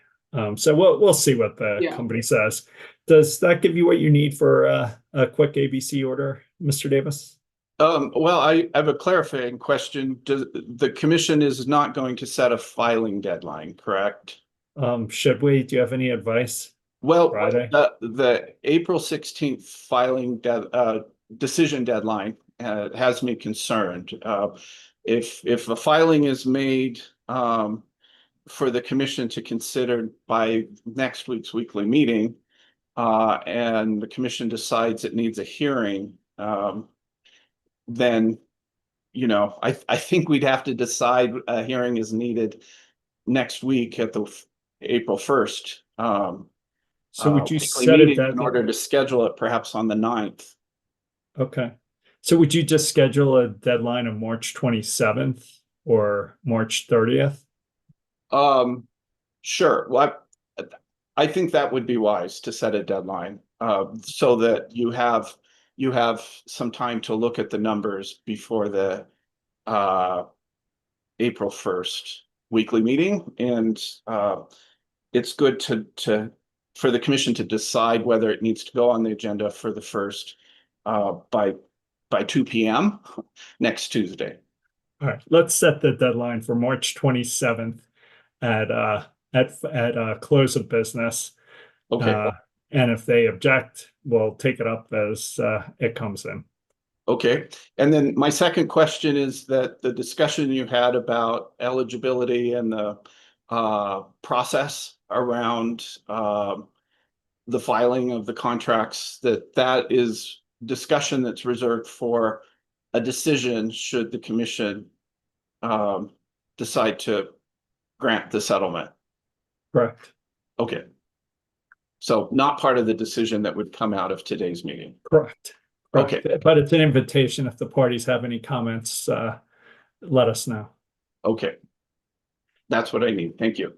So we'll see what the company says. Does that give you what you need for a quick ABC order, Mr. Davis? Well, I have a clarifying question. The commission is not going to set a filing deadline, correct? Should we? Do you have any advice? Well, Friday? the April 16th filing decision deadline has me concerned. If a filing is made for the commission to consider by next week's weekly meeting, and the commission decides it needs a hearing, then, I think we'd have to decide a hearing is needed next week at the April 1st. So would you weekly set a meeting in deadline? order to schedule it perhaps on the 9th? Okay. So would you just schedule a deadline of March 27th or March 30th? Sure. Well, I think that would be wise to set a deadline, so that you have some time to look at the numbers before the April 1st weekly meeting. And it's good for the commission to decide whether it needs to go on the agenda for the first by 2 p.m. next Tuesday. All right, let's set the deadline for March 27th at close of business. Okay. And if they object, we'll take it up as it comes in. Okay. And then my second question is that the discussion you had about eligibility and the process around the filing of the contracts, that is discussion that's reserved for a decision should the commission decide to grant the settlement. Correct. Okay. So not part of the decision that would come out of today's meeting. Correct. Okay. But it's an invitation. If the parties have any comments, let us know. Okay. That's what I need. Thank you.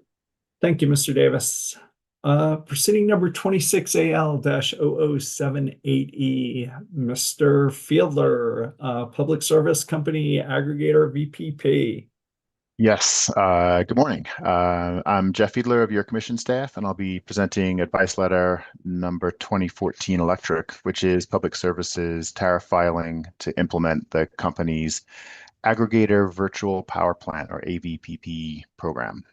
Thank you, Mr. Davis. Proceeding number 26AL-0078E, Mr. Fiedler, Public Service Company Aggregator VPP. Yes, good morning. I'm Jeff Fiedler of your commission staff, and I'll be presenting advice letter number 2014 Electric, which is Public Services tariff filing to implement the company's Aggregator Virtual Power Plant, or AVPP program,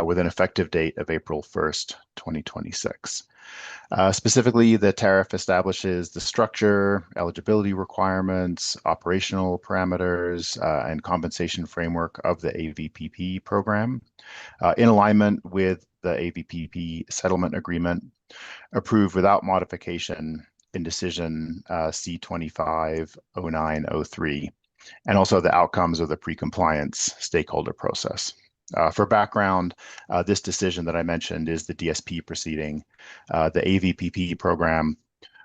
with an effective date of April 1st, 2026. Specifically, the tariff establishes the structure, eligibility requirements, operational parameters, and compensation framework of the AVPP program, in alignment with the AVPP settlement agreement approved without modification in decision C250903, and also the outcomes of the pre-compliance stakeholder process. For background, this decision that I mentioned is the DSP proceeding. The AVPP program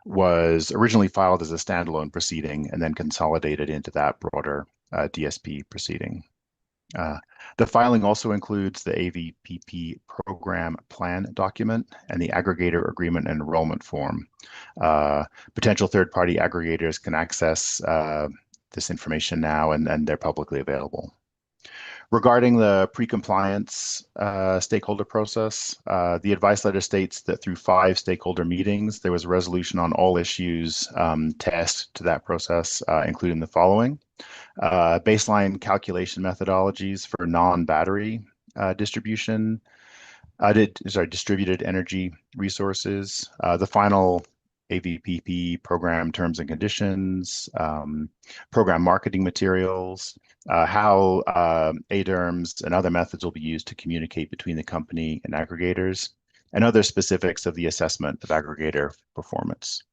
was originally filed as a standalone proceeding and then consolidated into that broader DSP proceeding. The filing also includes the AVPP program plan document and the aggregator agreement and enrollment form. Potential third-party aggregators can access this information now, and they're publicly available. Regarding the pre-compliance stakeholder process, the advice letter states that through 5 stakeholder meetings, there was a resolution on all issues tasked to that process, including the following: baseline calculation methodologies for non-battery distributed energy resources, the final AVPP program terms and conditions, program marketing materials, how ADERMs and other methods will be used to communicate between the company and aggregators, and other specifics of the assessment of aggregator performance.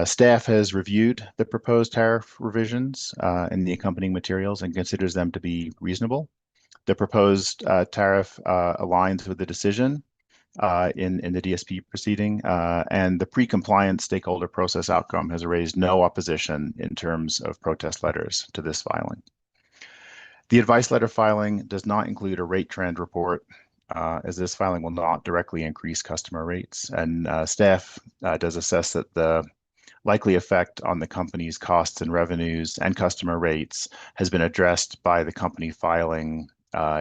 Staff has reviewed the proposed tariff revisions in the accompanying materials and considers them to be reasonable. The proposed tariff aligns with the decision in the DSP proceeding, and the pre-compliance stakeholder process outcome has raised no opposition in terms of protest letters to this filing. The advice letter filing does not include a rate trend report, as this filing will not directly increase customer rates. And staff does assess that the likely effect on the company's costs and revenues and customer rates has been addressed by the company filing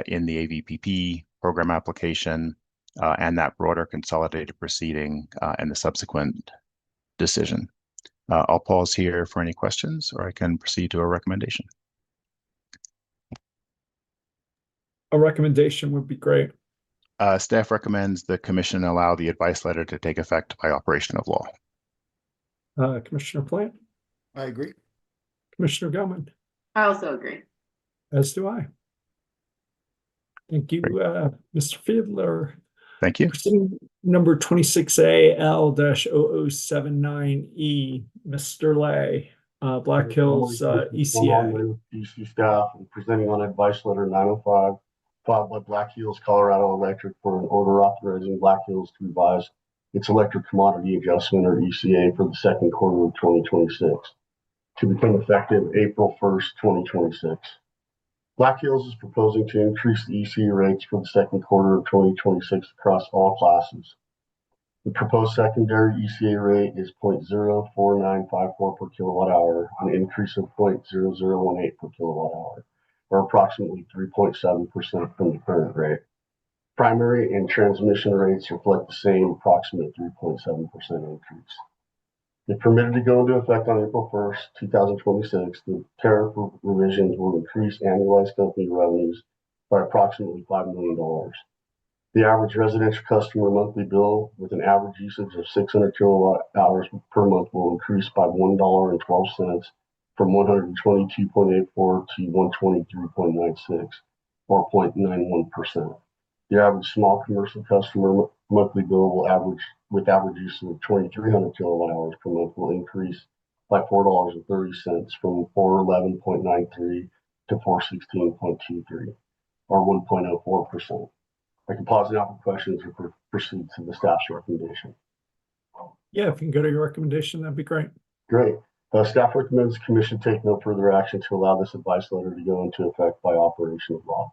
in the AVPP program application and that broader consolidated proceeding and the subsequent decision. I'll pause here for any questions, or I can proceed to a recommendation. A recommendation would be great. Staff recommends the commission allow the advice letter to take effect by operation of law. Commissioner Plant, I agree. Commissioner Gilman, I also agree. as do I. Thank you, Mr. Fiedler. Thank you. Proceeding number 26AL-0079E, Mr. Lay, Black Hills ECA. DC staff and presenting on advice letter 905 filed by Black Hills Colorado Electric for an order authorizing Black Hills to revise its electric commodity adjustment or ECA for the second quarter of 2026 to become effective April 1st, 2026. Black Hills is proposing to increase the ECA rates for the second quarter of 2026 across all classes. The proposed secondary ECA rate is 0.04954 per kilowatt hour, an increase of 0.0018 per kilowatt hour, or approximately 3.7% from the current rate. Primary and transmission rates reflect the same approximate 3.7% increase. If permitted to go into effect on April 1st, 2026, the tariff revisions will increase annualized company revenues by approximately $5 million. The average residential customer monthly bill with an average usage of 600 kilowatt hours per month will increase by $1.12 from 122.84 to 123.96, or 0.91%. The average small commercial customer monthly bill will average use of 2,300 kilowatt hours per month will increase by $4.30 from 411.93 to 416.23, or 1.04%. I can pause now for questions or proceed to the staff's recommendation. Yeah, if you can go to your recommendation, that'd be great. Great. Staff recommends the commission take no further action to allow this advice letter to go into effect by operation of law.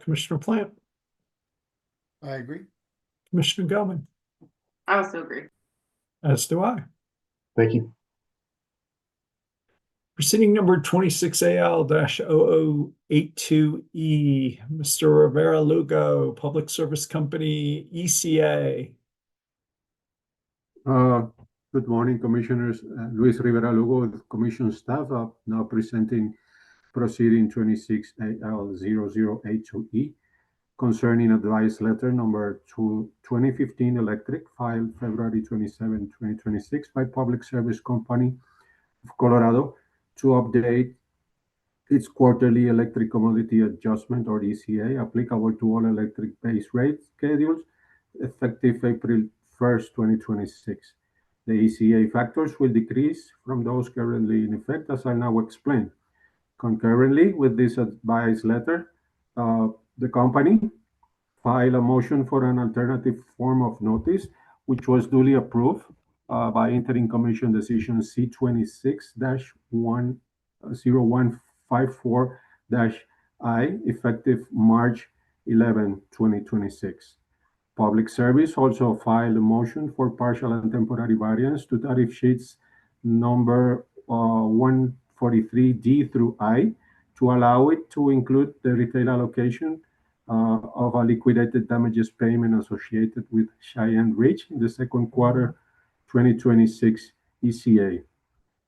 Commissioner Plant, I agree. Commissioner Gilman, I also agree. as do I. Thank you. Proceeding number 26AL-0082E, Mr. Rivera Lugo, Public Service Company, ECA. Good morning, Commissioners. Luis Rivera Lugo with Commission staff, now presenting proceeding 26AL-0082E concerning advice letter number 2015 electric filed February 27, 2026 by Public Service Company of Colorado to update its quarterly electric commodity adjustment or ECA applicable to all electric base rate schedules effective April 1st, 2026. The ECA factors will decrease from those currently in effect, as I now explain. Concurrently with this advice letter, the company filed a motion for an alternative form of notice, which was duly approved by Interim Commission Decision C26-0154-I, effective March 11, 2026. Public Service also filed a motion for partial and temporary variance to tariff sheets number 143D through I to allow it to include the retail allocation of a liquidated damages payment associated with Cheyenne Ridge in the second quarter 2026 ECA.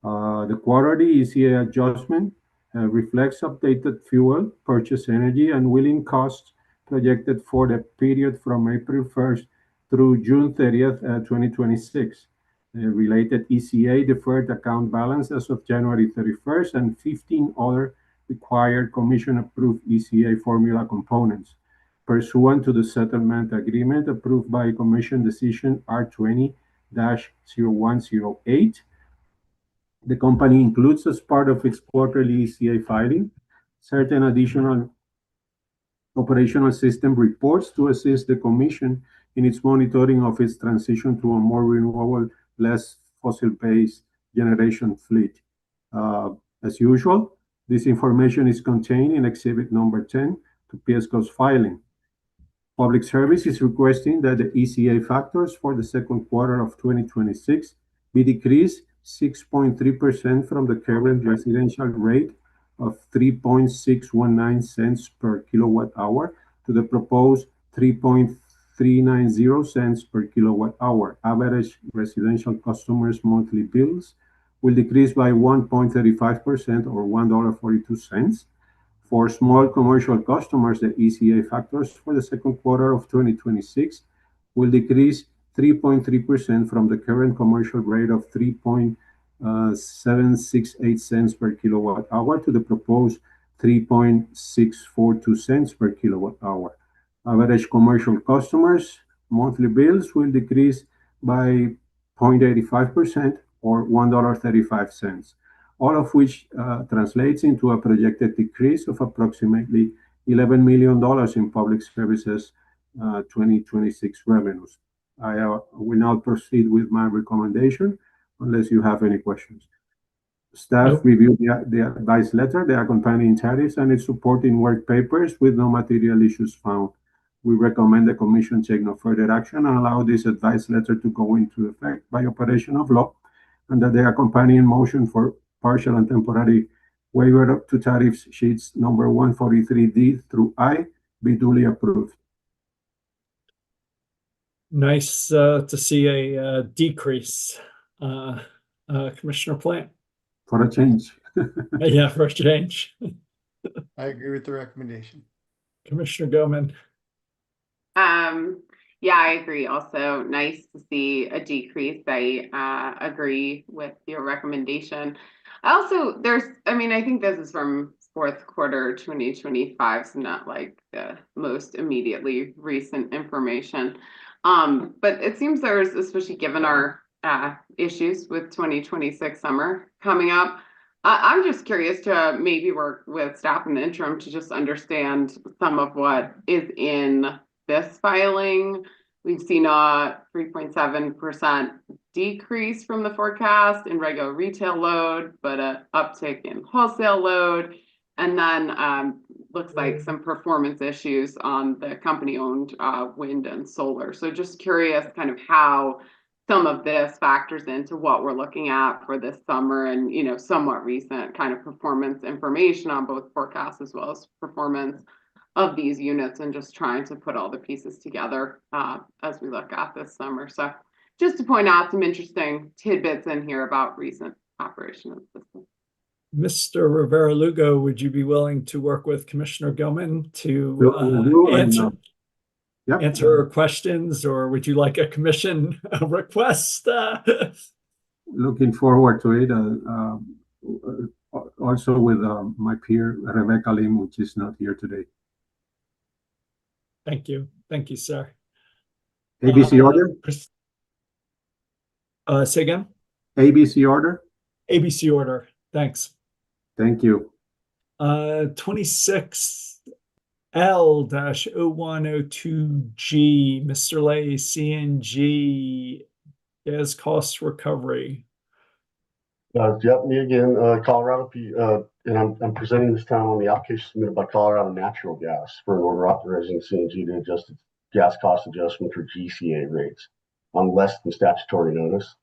The quarterly ECA adjustment reflects updated fuel, purchase energy, and wheeling costs projected for the period from April 1st through June 30th, 2026. The related ECA deferred account balance as of January 31st and 15 other required commission-approved ECA formula components pursuant to the settlement agreement approved by Commission Decision R20-0108. The company includes as part of its quarterly ECA filing certain additional operational system reports to assist the Commission in its monitoring of its transition to a more renewable, less fossil-based generation fleet. As usual, This information is contained in Exhibit number 10 to PSCO's filing. Public Service is requesting that the ECA factors for the second quarter of 2026 be decreased 6.3% from the current residential rate of 3.619 cents per kilowatt hour to the proposed 3.390 cents per kilowatt hour. Average residential customers' monthly bills will decrease by 1.35% or $1.42. For small commercial customers, the ECA factors for the second quarter of 2026 will decrease 3.3% from the current commercial rate of 3.768 cents per kilowatt hour to the proposed 3.642 cents per kilowatt hour. Average commercial customers' monthly bills will decrease by 0.85% or $1.35. All of which translates into a projected decrease of approximately $11 million in public services 2026 revenues. I will now proceed with my recommendation, unless you have any questions. Staff Nope. reviewed the advice letter, the accompanying tariffs, and its supporting work papers with no material issues found. We recommend the Commission take no further action and allow this advice letter to go into effect by operation of law, and that the accompanying motion for partial and temporary waiver up to tariffs sheets number 143D through I be duly approved. Nice to see a decrease, Commissioner Plant. For a change. Yeah, for a change. I agree with the recommendation. Commissioner Goman. Yeah, I agree. Also, nice to see a decrease. I agree with your recommendation. I think this is from fourth quarter 2025, so not like the most immediately recent information. But it seems there's, especially given our issues with 2026 summer coming up, I'm just curious to maybe work with staff in the interim to just understand some of what is in this filing. We've seen a 3.7% decrease from the forecast in regular retail load, but an uptick in wholesale load. And then looks like some performance issues on the company-owned wind and solar. So just curious kind of how some of this factors into what we're looking at for this summer and, somewhat recent kind of performance information on both forecasts as well as performance of these units, and just trying to put all the pieces together as we look at this summer. So just to point out some interesting tidbits in here about recent operation of the system. Mr. Rivera-Lugo, would you be willing to work with Commissioner Gilman to answer questions, or would you like a commission request? Looking forward to it. Also with my peer, Rebecca Lim, which is not here today. Thank you. Thank you, sir. ABC order? Say again? ABC order? ABC order. Thanks. Thank you. 26L-0102G, Mr. Lay, CNG, gas cost recovery. Yep, me again, Colorado, and I'm presenting this time on the application submitted by Colorado Natural Gas for an order authorizing CNG to adjust its gas cost adjustment for GCA rates on less than statutory notice,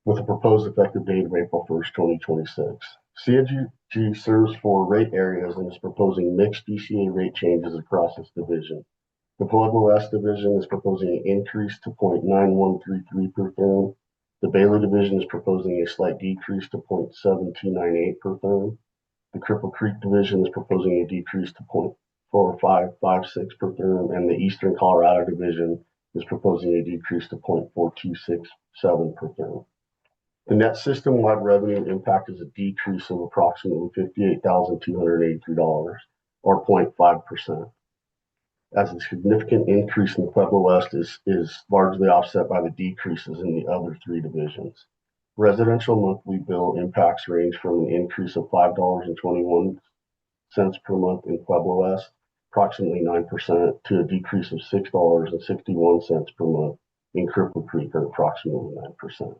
with a proposed effective date of April 1st, 2026. CNG serves 4 rate areas and is proposing mixed GCA rate changes across its division. The Pueblo West Division is proposing an increase to 0.9133 per therm. The Bailey Division is proposing a slight decrease to 0.7298 per therm. The Cripple Creek Division is proposing a decrease to 0.4556 per therm, and the Eastern Colorado Division is proposing a decrease to 0.4267 per therm. The net system-wide revenue impact is a decrease of approximately $58,283, or 0.5%. As a significant increase in the Pueblo West is largely offset by the decreases in the other 3 divisions. Residential monthly bill impacts range from an increase of $5.21 per month in Pueblo West, approximately 9%, to a decrease of $6.61 per month in Cripple Creek, or approximately 9%.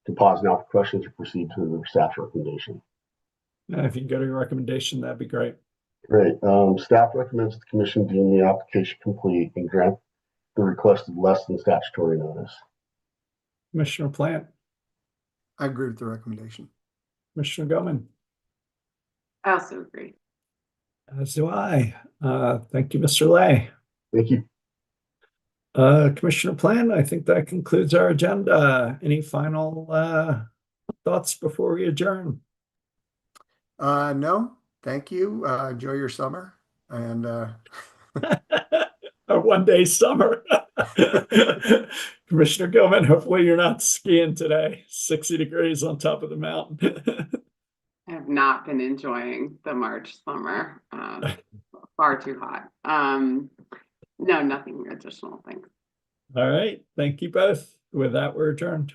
To pause now for questions or proceed to the staff recommendation. If you can go to your recommendation, that'd be great. Great. Staff recommends the commission deem the application complete and grant the requested less than statutory notice. Commissioner Plant, I agree with the recommendation. Commissioner Goman, I also agree. as do I. Thank you, Mr. Lay. Thank you. Commissioner Plant, I think that concludes our agenda. Any final thoughts before we adjourn? No, thank you. Enjoy your summer and A 1-day summer. Commissioner Gilman, hopefully you're not skiing today. 60 degrees on top of the mountain. I have not been enjoying the March summer. Far too hot. No, nothing additional. Thanks. All right. Thank you both. With that, we're adjourned.